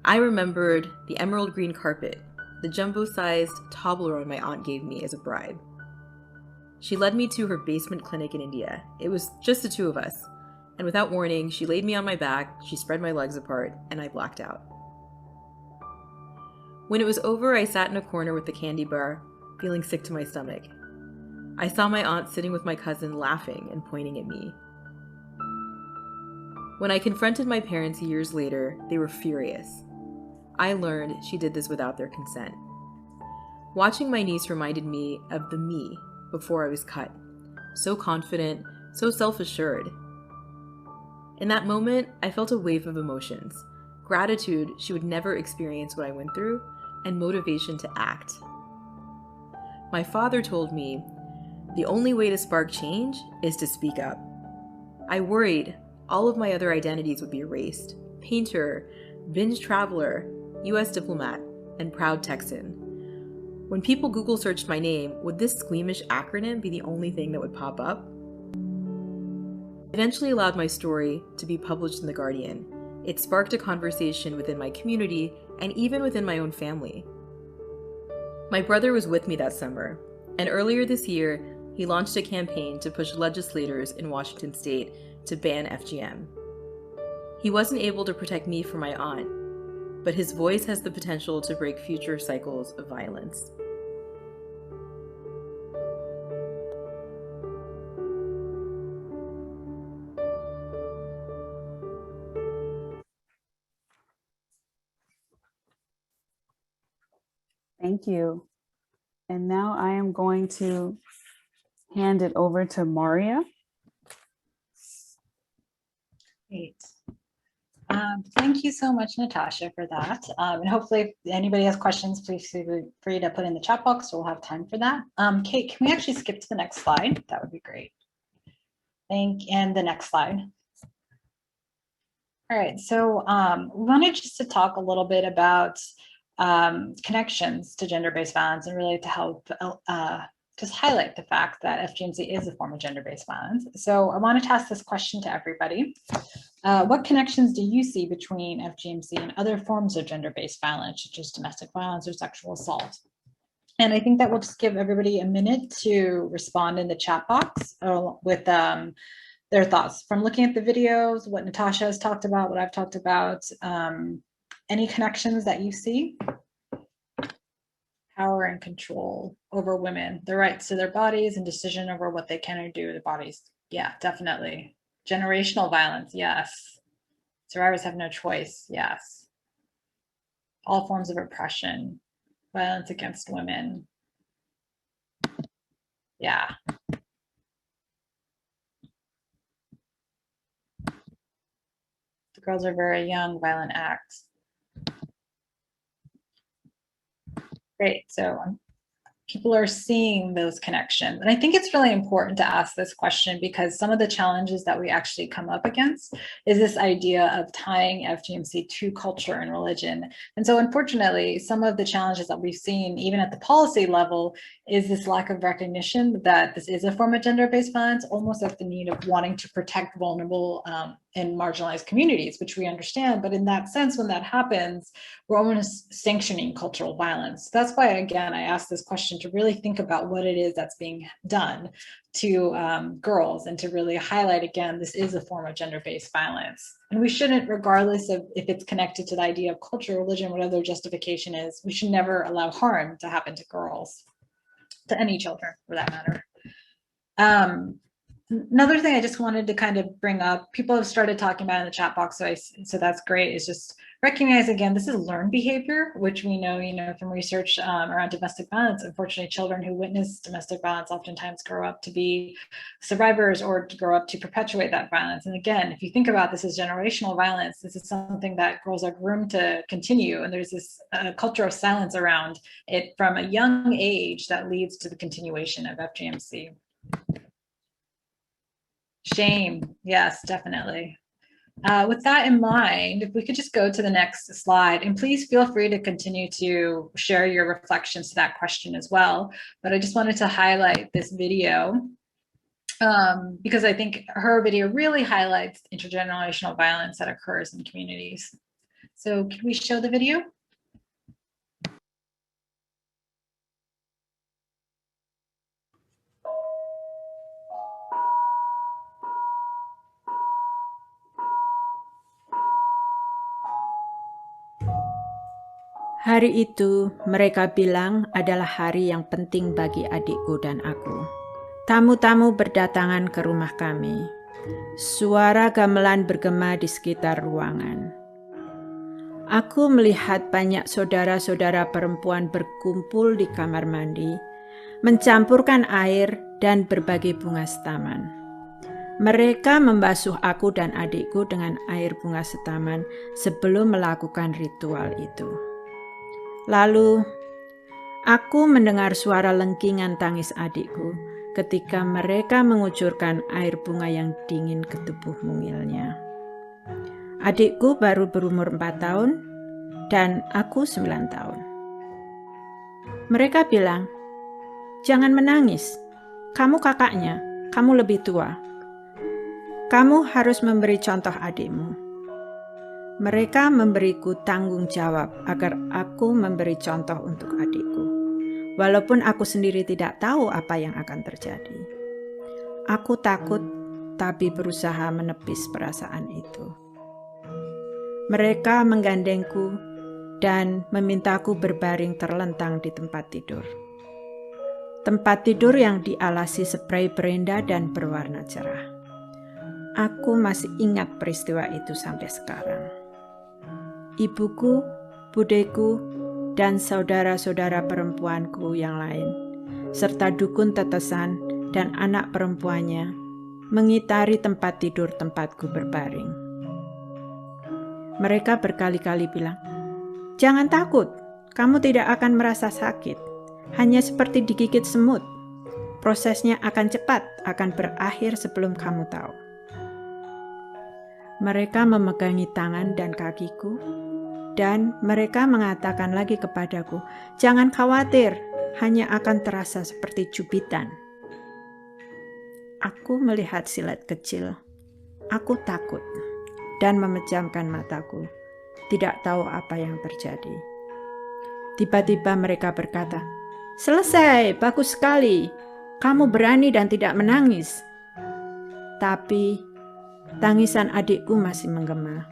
I remembered the emerald green carpet, the jumbo-sized Toblerone my aunt gave me as a bribe. She led me to her basement clinic in India. It was just the two of us, and without warning, she laid me on my back, she spread my legs apart, and I blacked out. When it was over, I sat in a corner with the candy bar, feeling sick to my stomach. I saw my aunt sitting with my cousin laughing and pointing at me. When I confronted my parents years later, they were furious. I learned she did this without their consent. Watching my niece reminded me of the me before I was cut. So confident, so self-assured. In that moment, I felt a wave of emotions. Gratitude she would never experience what I went through, and motivation to act. My father told me, the only way to spark change is to speak up. I worried all of my other identities would be erased. Painter, binge traveler, US diplomat, and proud Texan. When people Google searched my name, would this squeamish acronym be the only thing that would pop up? I eventually allowed my story to be published in The Guardian. It sparked a conversation within my community and even within my own family. My brother was with me that summer, and earlier this year, he launched a campaign to push legislators in Washington state to ban FGM. He wasn't able to protect me from my aunt, but his voice has the potential to break future cycles of violence. Thank you. And now I am going to hand it over to Maria. Great. Thank you so much, Natasha, for that. And hopefully if anybody has questions, please feel free to put in the chat box. We'll have time for that. Kate, can we actually skip to the next slide? That would be great. And the next slide. All right, so we wanted just to talk a little bit about connections to gender-based violence and really to help just highlight the fact that FGMC is a form of gender-based violence. So I wanted to ask this question to everybody. What connections do you see between FGMC and other forms of gender-based violence, such as domestic violence or sexual assault? And I think that we'll just give everybody a minute to respond in the chat box with their thoughts from looking at the videos, what Natasha has talked about, what I've talked about, any connections that you see. Power and control over women, their rights to their bodies and decision over what they can or do with their bodies. Yeah, definitely. Generational violence, yes. Survivors have no choice, yes. All forms of oppression, violence against women. Yeah. The girls are very young, violent acts. Great, so people are seeing those connections. And I think it's really important to ask this question because some of the challenges that we actually come up against is this idea of tying FGMC to culture and religion. And so unfortunately, some of the challenges that we've seen, even at the policy level, is this lack of recognition that this is a form of gender-based violence, almost at the need of wanting to protect vulnerable and marginalized communities, which we understand. But in that sense, when that happens, we're almost sanctioning cultural violence. That's why, again, I asked this question to really think about what it is that's being done to girls and to really highlight, again, this is a form of gender-based violence. And we shouldn't, regardless of if it's connected to the idea of culture, religion, whatever their justification is, we should never allow harm to happen to girls, to any children for that matter. Another thing I just wanted to kind of bring up, people have started talking about in the chat box, so that's great, is just recognize, again, this is learned behavior, which we know, from research around domestic violence. Unfortunately, children who witness domestic violence oftentimes grow up to be survivors or to grow up to perpetuate that violence. And again, if you think about this as generational violence, this is something that girls are groomed to continue. And there's this culture of silence around it from a young age that leads to the continuation of FGMC. Shame, yes, definitely. With that in mind, if we could just go to the next slide, and please feel free to continue to share your reflections to that question as well. But I just wanted to highlight this video because I think her video really highlights intergenerational violence that occurs in communities. So could we show the video? Hari itu, mereka bilang adalah hari yang penting bagi adikku dan aku. Tamu-tamu berdatangan ke rumah kami. Suara gamelan bergema di sekitar ruangan. Aku melihat banyak saudara-saudara perempuan berkumpul di kamar mandi, mencampurkan air dan berbagai bunga setaman. Mereka membasuh aku dan adikku dengan air bunga setaman sebelum melakukan ritual itu. Lalu, aku mendengar suara lengkingan tangis adikku ketika mereka mengucurkan air bunga yang dingin ke tubuh mungilnya. Adikku baru berumur 4 tahun dan aku 9 tahun. Mereka bilang, "Jangan menangis, kamu kakaknya, kamu lebih tua. Kamu harus memberi contoh adikmu." Mereka memberiku tanggung jawab agar aku memberi contoh untuk adikku, walaupun aku sendiri tidak tahu apa yang akan terjadi. Aku takut, tapi berusaha menepis perasaan itu. Mereka menggandengku dan memintaku berbaring terlentang di tempat tidur. Tempat tidur yang dialasi spray berenda dan berwarna cerah. Aku masih ingat peristiwa itu sampai sekarang. Ibuku, budeku, dan saudara-saudara perempuanku yang lain, serta dukun tetesan dan anak perempuannya, mengitari tempat tidur tempatku berbaring. Mereka berkali-kali bilang, "Jangan takut, kamu tidak akan merasa sakit, hanya seperti digigit semut. Prosesnya akan cepat, akan berakhir sebelum kamu tahu." Mereka memegangi tangan dan kakiku, dan mereka mengatakan lagi kepadaku, "Jangan khawatir, hanya akan terasa seperti cubitan." Aku melihat silet kecil. Aku takut dan memejamkan mataku, tidak tahu apa yang terjadi. Tiba-tiba mereka berkata, Selesai, bagus sekali. Kamu berani dan tidak menangis. Tapi tangisan adikku masih menggema.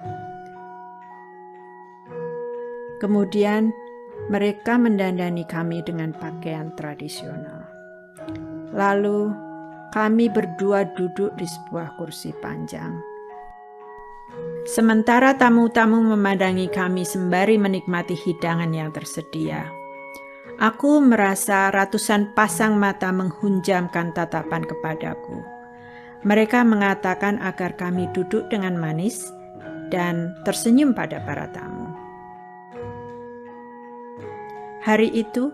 Kemudian mereka mendandani kami dengan pakaian tradisional. Lalu kami berdua duduk di sebuah kursi panjang. Sementara tamu-tamu memandangi kami sembari menikmati hidangan yang tersedia. Aku merasa ratusan pasang mata menghunjamkan tatapan kepadaku. Mereka mengatakan agar kami duduk dengan manis dan tersenyum pada para tamu. Hari itu,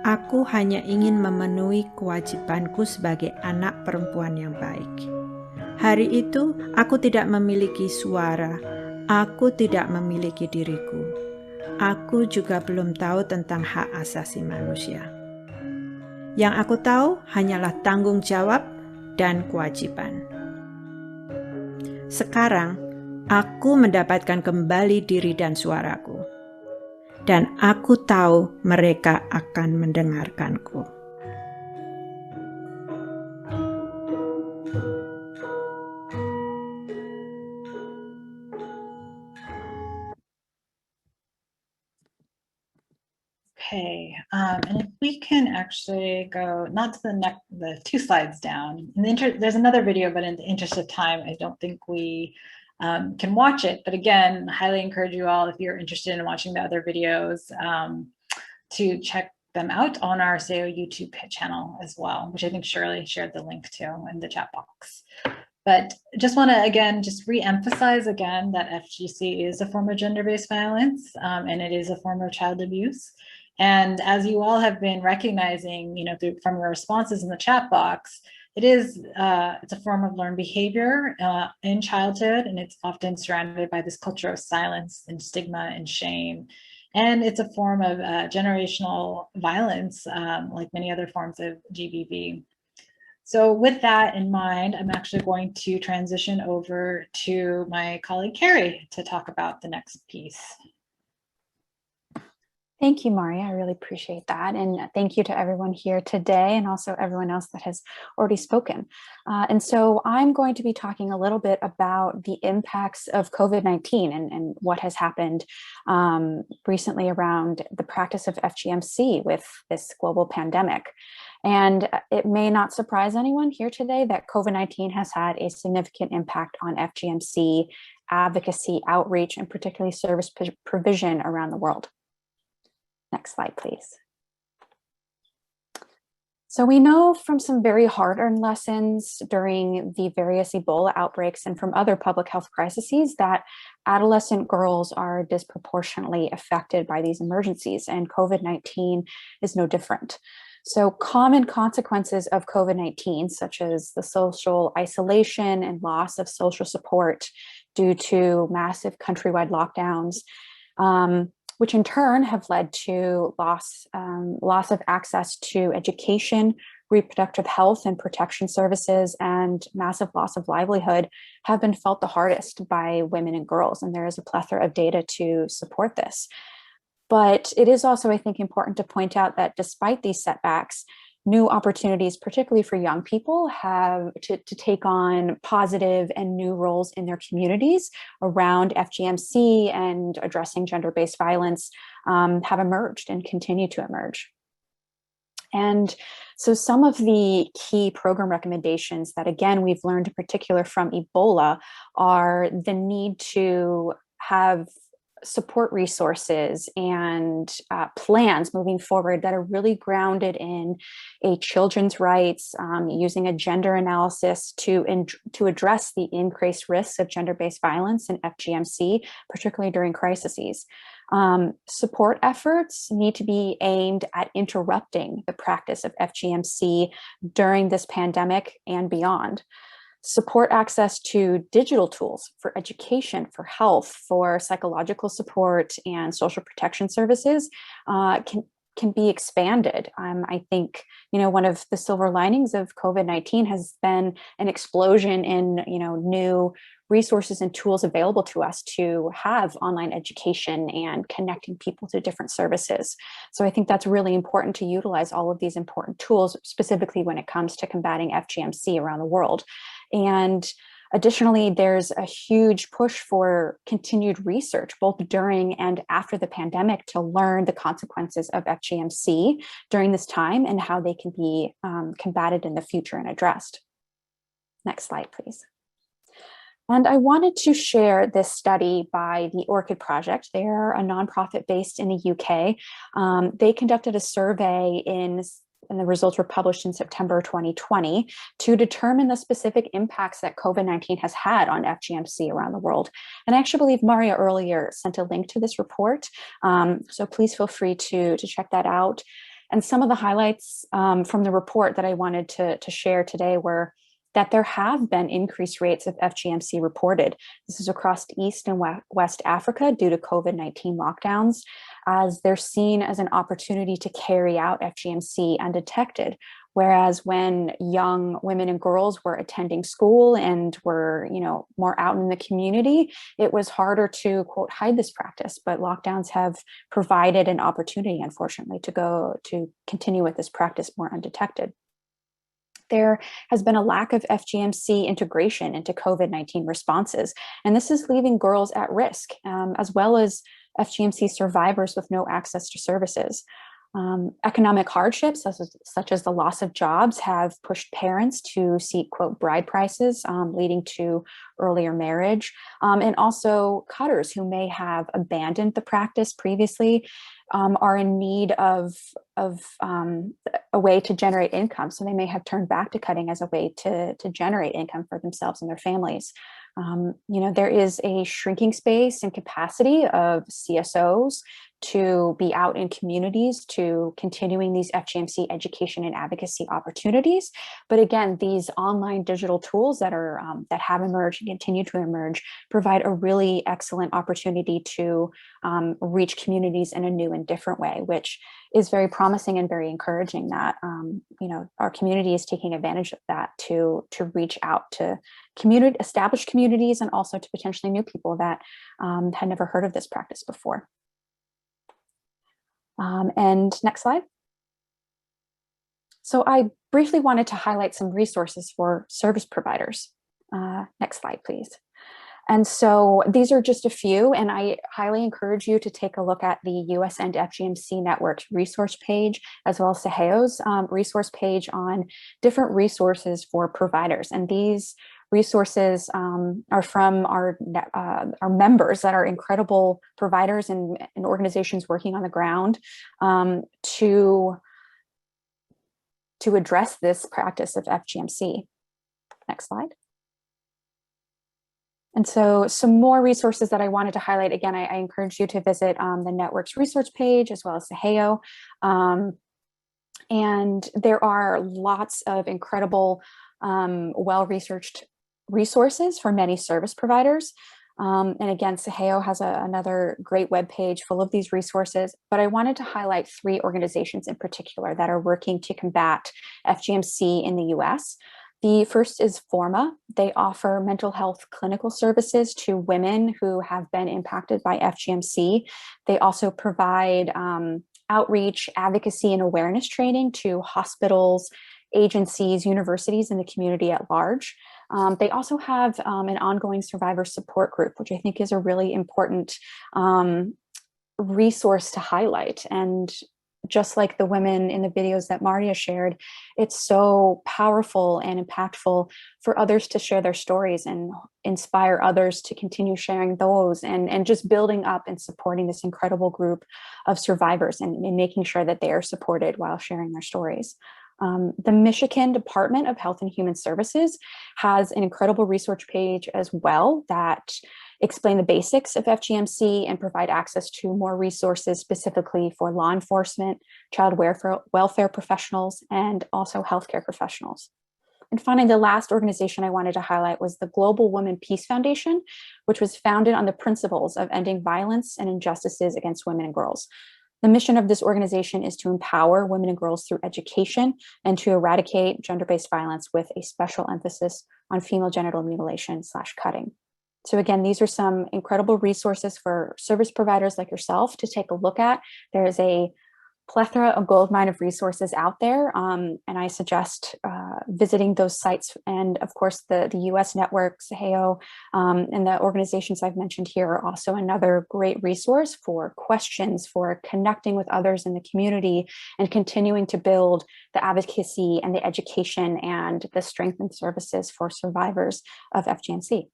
aku hanya ingin memenuhi kewajibanku sebagai anak perempuan yang baik. Hari itu, aku tidak memiliki suara, aku tidak memiliki diriku. Aku juga belum tahu tentang hak asasi manusia. Yang aku tahu hanyalah tanggung jawab dan kewajiban. Sekarang, aku mendapatkan kembali diri dan suaraku. Dan aku tahu mereka akan mendengarkanku. Okay, and if we can actually go not to the 2 slides down. There's another video, but in the interest of time, I don't think we can watch it. But again, I highly encourage you all, if you're interested in watching the other videos, to check them out on our Sahiyo YouTube channel as well, which I think Shirley shared the link to in the chat box. But just want to, again, just re-emphasize again that FGC is a form of gender-based violence, and it is a form of child abuse. And as you all have been recognizing, from your responses in the chat box, it's a form of learned behavior in childhood, and it's often surrounded by this culture of silence and stigma and shame. And it's a form of generational violence, like many other forms of GBV. So with that in mind, I'm actually going to transition over to my colleague, Carrie, to talk about the next piece. Thank you, Mari. I really appreciate that. And thank you to everyone here today and also everyone else that has already spoken. And so I'm going to be talking a little bit about the impacts of COVID-19 and what has happened recently around the practice of FGMC with this global pandemic. And it may not surprise anyone here today that COVID-19 has had a significant impact on FGMC advocacy, outreach, and particularly service provision around the world. Next slide, please. So we know from some very hard-earned lessons during the various Ebola outbreaks and from other public health crises that adolescent girls are disproportionately affected by these emergencies, and COVID-19 is no different. So common consequences of COVID-19, such as the social isolation and loss of social support due to massive countrywide lockdowns, which in turn have led to loss of access to education, reproductive health and protection services, and massive loss of livelihood, have been felt the hardest by women and girls. And there is a plethora of data to support this. But it is also, I think, important to point out that despite these setbacks, new opportunities, particularly for young people, have to take on positive and new roles in their communities around FGMC and addressing gender-based violence have emerged and continue to emerge. And so some of the key program recommendations that, again, we've learned in particular from Ebola are the need to have support resources and plans moving forward that are really grounded in a children's rights, using a gender analysis to address the increased risks of gender-based violence in FGMC, particularly during crises. Support efforts need to be aimed at interrupting the practice of FGMC during this pandemic and beyond. Support access to digital tools for education, for health, for psychological support and social protection services can be expanded. I think, one of the silver linings of COVID-19 has been an explosion in, new resources and tools available to us to have online education and connecting people to different services. So I think that's really important to utilize all of these important tools, specifically when it comes to combating FGMC around the world. And additionally, there's a huge push for continued research, both during and after the pandemic, to learn the consequences of FGMC during this time and how they can be combated in the future and addressed. Next slide, please. And I wanted to share this study by the Orchid Project. They're a nonprofit based in the UK. They conducted a survey and the results were published in September 2020 to determine the specific impacts that COVID-19 has had on FGMC around the world. And I actually believe Maria earlier sent a link to this report. So please feel free to check that out. And some of the highlights from the report that I wanted to share today were that there have been increased rates of FGMC reported. This is across East and West Africa due to COVID-19 lockdowns, as they're seen as an opportunity to carry out FGMC undetected. Whereas when young women and girls were attending school and were, more out in the community, it was harder to, quote, hide this practice. But lockdowns have provided an opportunity, unfortunately, to continue with this practice more undetected. There has been a lack of FGMC integration into COVID-19 responses, and this is leaving girls at risk, as well as FGMC survivors with no access to services. Economic hardships, such as the loss of jobs, have pushed parents to seek, quote, bride prices, leading to earlier marriage. And also cutters who may have abandoned the practice previously are in need of a way to generate income. So they may have turned back to cutting as a way to generate income for themselves and their families. There is a shrinking space and capacity of CSOs to be out in communities to continuing these FGMC education and advocacy opportunities. But again, these online digital tools that have emerged and continue to emerge provide a really excellent opportunity to reach communities in a new and different way, which is very promising and very encouraging that our community is taking advantage of that to reach out to established communities and also to potentially new people that had never heard of this practice before. And next slide. So I briefly wanted to highlight some resources for service providers. Next slide, please. And so these are just a few, and I highly encourage you to take a look at the US End FGMC Network's resource page, as well as Sahiyo's resource page on different resources for providers. And these resources are from our members that are incredible providers and organizations working on the ground to address this practice of FGMC. Next slide. And so some more resources that I wanted to highlight. Again, I encourage you to visit the network's resource page as well as Sahiyo. And there are lots of incredible, well-researched resources for many service providers. And again, Sahiyo has another great webpage full of these resources, but I wanted to highlight 3 organizations in particular that are working to combat FGMC in the US. The first is Forma. They offer mental health clinical services to women who have been impacted by FGMC. They also provide outreach, advocacy, and awareness training to hospitals, agencies, universities, and the community at large. They also have an ongoing survivor support group, which I think is a really important resource to highlight. And just like the women in the videos that Maria shared, it's so powerful and impactful for others to share their stories and inspire others to continue sharing those and just building up and supporting this incredible group of survivors and making sure that they are supported while sharing their stories. The Michigan Department of Health and Human Services has an incredible research page as well that explain the basics of FGMC and provide access to more resources specifically for law enforcement, child welfare professionals, and also healthcare professionals. And finally, the last organization I wanted to highlight was the Global Women Peace Foundation, which was founded on the principles of ending violence and injustices against women and girls. The mission of this organization is to empower women and girls through education and to eradicate gender-based violence with a special emphasis on female genital mutilation / cutting. So again, these are some incredible resources for service providers like yourself to take a look at. There's a plethora, a goldmine of resources out there. And I suggest visiting those sites. And of course, the US network, Sahiyo, and the organizations I've mentioned here are also another great resource for questions, for connecting with others in the community and continuing to build the advocacy and the education and the strength and services for survivors of FGMC.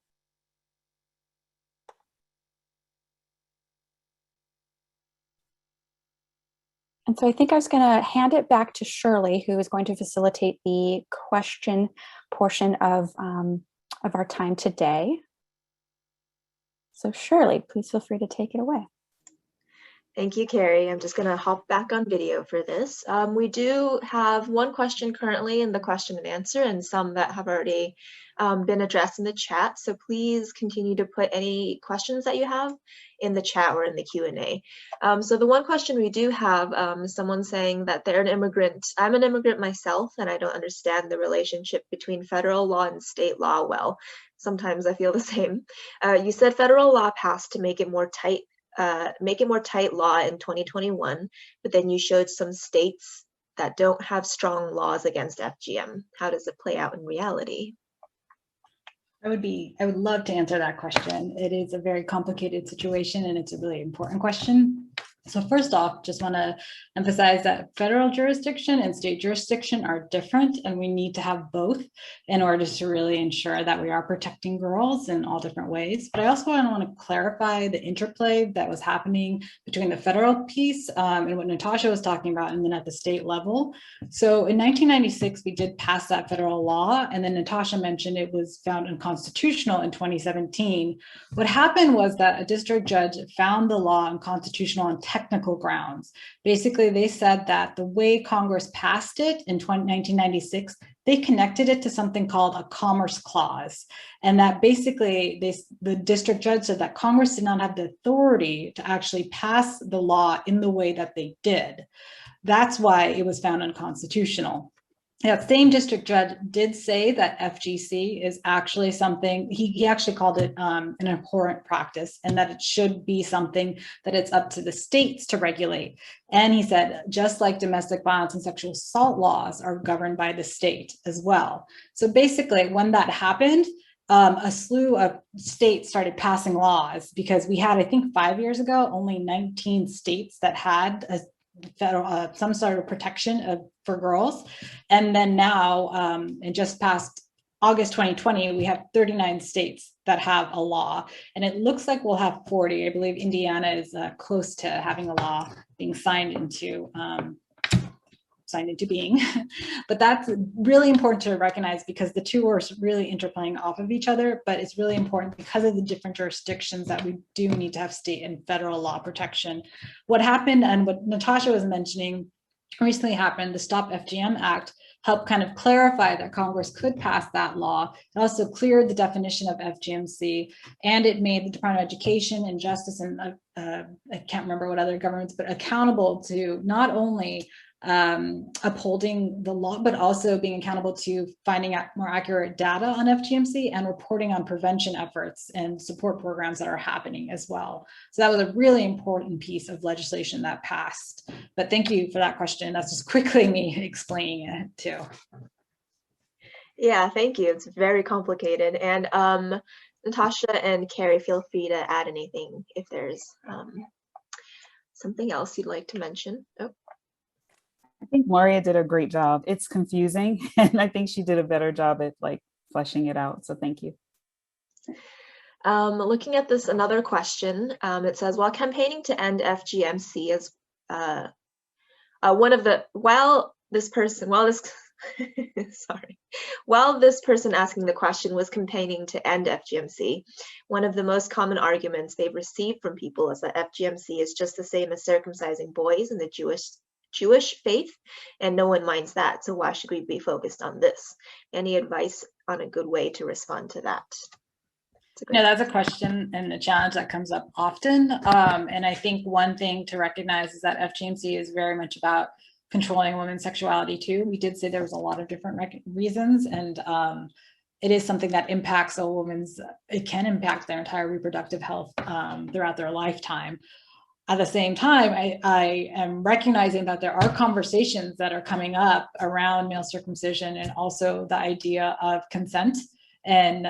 And so I think I was going to hand it back to Shirley, who is going to facilitate the question portion of our time today. So Shirley, please feel free to take it away. Thank you, Carrie. I'm just going to hop back on video for this. We do have one question currently in the question and answer and some that have already been addressed in the chat. So please continue to put any questions that you have in the chat or in the Q&A. So the one question we do have is someone saying that they're an immigrant. I'm an immigrant myself, and I don't understand the relationship between federal law and state law well. Sometimes I feel the same. You said federal law passed to make it more tight law in 2021, but then you showed some states that don't have strong laws against FGM. How does it play out in reality? I would love to answer that question. It is a very complicated situation and it's a really important question. So first off, just want to emphasize that federal jurisdiction and state jurisdiction are different, and we need to have both in order to really ensure that we are protecting girls in all different ways. But I also want to clarify the interplay that was happening between the federal piece and what Natasha was talking about, and then at the state level. So in 1996, we did pass that federal law, and then Natasha mentioned it was found unconstitutional in 2017. What happened was that a district judge found the law unconstitutional on technical grounds. Basically, they said that the way Congress passed it in 1996, they connected it to something called a commerce clause. And that basically, the district judge said that Congress did not have the authority to actually pass the law in the way that they did. That's why it was found unconstitutional. That same district judge did say that FGC is actually something, he actually called it an abhorrent practice, and that it should be something that it's up to the states to regulate. And he said, just like domestic violence and sexual assault laws are governed by the state as well. So basically, when that happened, a slew of states started passing laws, because we had, I think 5 years ago, only 19 states that had a federal, some sort of protection for girls. And then now, in just past August 2020, we have 39 states that have a law, and it looks like we'll have 40. I believe Indiana is close to having a law being signed into being. But that's really important to recognize, because the two are really interplaying off of each other, but it's really important because of the different jurisdictions that we do need to have state and federal law protection. What happened, and what Natasha was mentioning, recently happened, the Stop FGM Act helped kind of clarify that Congress could pass that law. It also cleared the definition of FGMC, and it made the Department of Education and Justice and I can't remember what other governments, but accountable to not only upholding the law, but also being accountable to finding out more accurate data on FGMC and reporting on prevention efforts and support programs that are happening as well. So that was a really important piece of legislation that passed. But thank you for that question. That's just quickly me explaining it too. Yeah, thank you. It's very complicated. And Natasha and Carrie, feel free to add anything if there's something else you'd like to mention. Oh. I think Maria did a great job. It's confusing, and I think she did a better job at like fleshing it out. So thank you. Looking at this, another question, it says, while campaigning to end FGMC as while this person asking the question was campaigning to end FGMC, one of the most common arguments they've received from people is that FGMC is just the same as circumcising boys in the Jewish faith, and no one minds that. So why should we be focused on this? Any advice on a good way to respond to that? No, that's a question and a challenge that comes up often. And I think one thing to recognize is that FGMC is very much about controlling women's sexuality too. We did say there was a lot of different reasons, and it is something that impacts a woman's, it can impact their entire reproductive health throughout their lifetime. At the same time, I am recognizing that there are conversations that are coming up around male circumcision and also the idea of consent and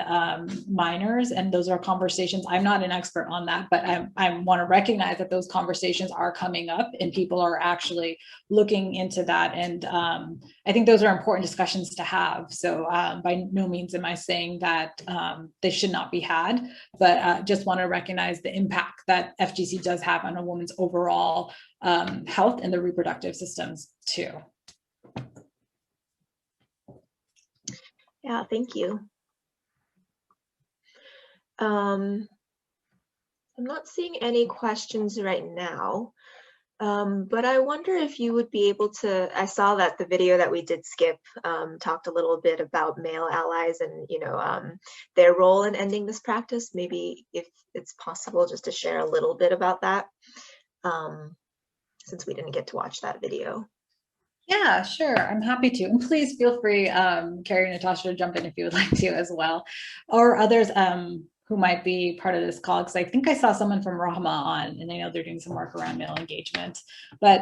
minors, and those are conversations. I'm not an expert on that, but I want to recognize that those conversations are coming up and people are actually looking into that. And I think those are important discussions to have. So by no means am I saying that they should not be had, but just want to recognize the impact that FGC does have on a woman's overall health and the reproductive systems too. Yeah, thank you. I'm not seeing any questions right now, but I wonder if you would be able to, I saw that the video that we did skip talked a little bit about male allies and, you know, their role in ending this practice. Maybe if it's possible just to share a little bit about that, since we didn't get to watch that video. Yeah, sure. I'm happy to. And please feel free, Carrie and Natasha, to jump in if you would like to as well, or others who might be part of this call, because I think I saw someone from Rahma on, and I know they're doing some work around male engagement. But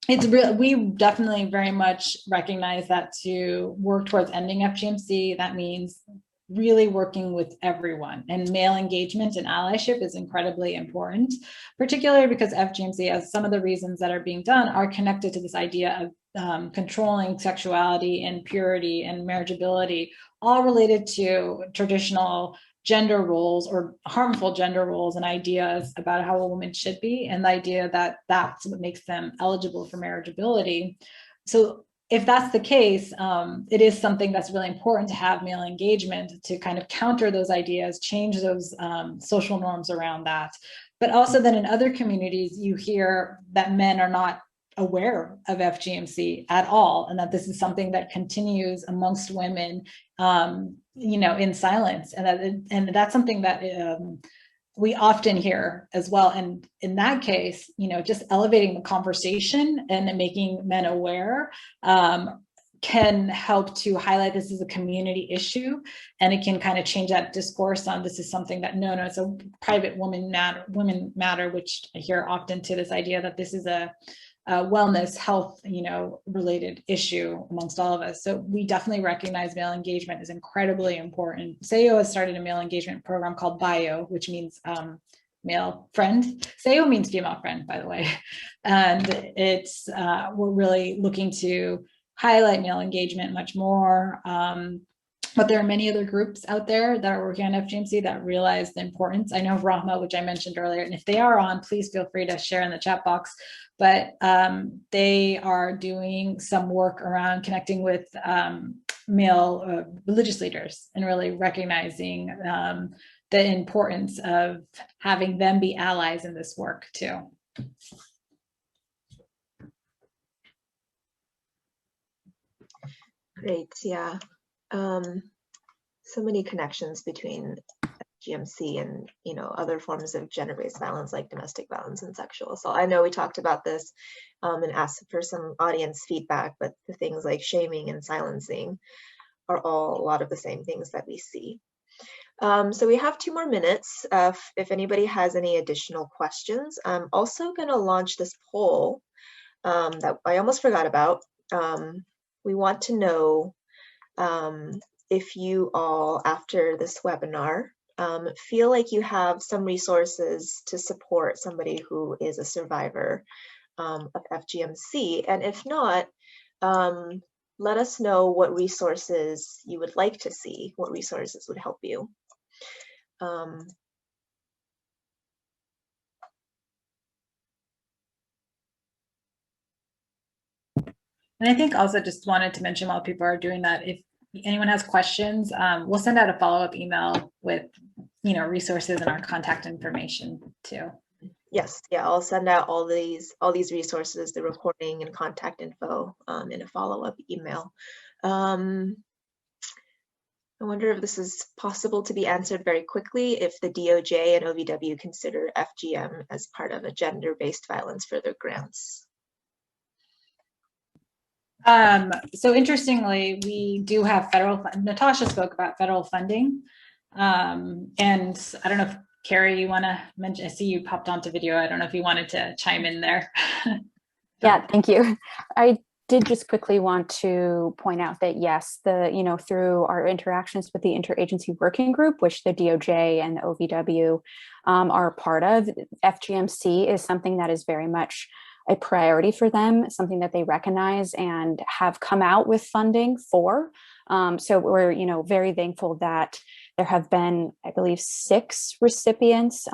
it's real. We definitely very much recognize that to work towards ending FGMC, that means really working with everyone, and male engagement and allyship is incredibly important, particularly because FGMC, as some of the reasons that are being done, are connected to this idea of controlling sexuality and purity and marriageability, all related to traditional gender roles or harmful gender roles and ideas about how a woman should be, and the idea that that's what makes them eligible for marriageability. So if that's the case, it is something that's really important to have male engagement to kind of counter those ideas, change those social norms around that. But also then in other communities, you hear that men are not aware of FGMC at all, and that this is something that continues amongst women, you know, in silence, and that's something that we often hear as well. And in that case, you know, just elevating the conversation and making men aware can help to highlight this as a community issue, and it can kind of change that discourse on this is something that no, it's a private women matter, which I hear often, to this idea that this is a wellness, health, you know, related issue amongst all of us. So we definitely recognize male engagement is incredibly important. Sahiyo has started a male engagement program called BIO, which means male friend. Sahiyo means female friend, by the way. And it's, we're really looking to highlight male engagement much more. But there are many other groups out there that are working on FGMC that realize the importance. I know Rahma, which I mentioned earlier, and if they are on, please feel free to share in the chat box. But they are doing some work around connecting with male religious leaders and really recognizing the importance of having them be allies in this work too. Great, yeah. So many connections between FGMC and, you know, other forms of gender-based violence like domestic violence and sexual assault. I know we talked about this and asked for some audience feedback, but the things like shaming and silencing are all a lot of the same things that we see. So we have 2 more minutes. If anybody has any additional questions, I'm also going to launch this poll that I almost forgot about. We want to know if you all, after this webinar, feel like you have some resources to support somebody who is a survivor of FGMC. And if not, let us know what resources you would like to see, what resources would help you. And I think also just wanted to mention while people are doing that, if anyone has questions, we'll send out a follow-up email with, you know, resources and our contact information too. Yes, yeah, I'll send out all these resources, the recording and contact info in a follow-up email. I wonder if this is possible to be answered very quickly, if the DOJ and OVW consider FGM as part of a gender-based violence for their grants. So interestingly, we do have federal, Natasha spoke about federal funding. And I don't know if Carrie, you want to mention, I see you popped onto video. I don't know if you wanted to chime in there. Yeah, thank you. I did just quickly want to point out that yes, through our interactions with the interagency working group, which the DOJ and the OVW are a part of, FGMC is something that is very much a priority for them, something that they recognize and have come out with funding for. So we're, very thankful that there have been, I believe, 6 recipients,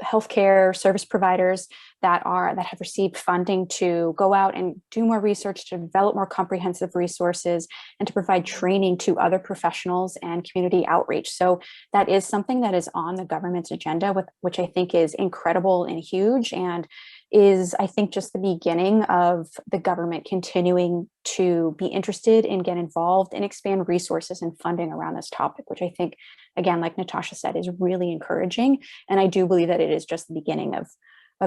healthcare service providers that have received funding to go out and do more research, to develop more comprehensive resources, and to provide training to other professionals and community outreach. So that is something that is on the government's agenda, which I think is incredible and huge, and is, I think, just the beginning of the government continuing to be interested and get involved and expand resources and funding around this topic, which I think, again, like Natasha said, is really encouraging. And I do believe that it is just the beginning of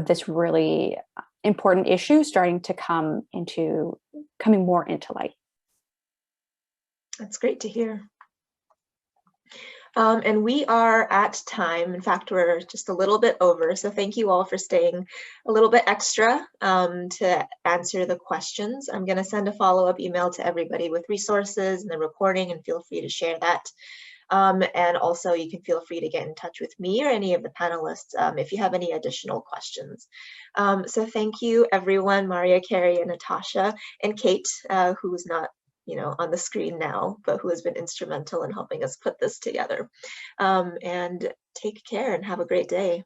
this really important issue starting to coming more into light. That's great to hear. And we are at time. In fact, we're just a little bit over. So thank you all for staying a little bit extra to answer the questions. I'm going to send a follow-up email to everybody with resources and the recording, and feel free to share that. And also you can feel free to get in touch with me or any of the panelists if you have any additional questions. So thank you everyone, Maria, Carrie, and Natasha, and Kate, who's not on the screen now, but who has been instrumental in helping us put this together. And take care and have a great day.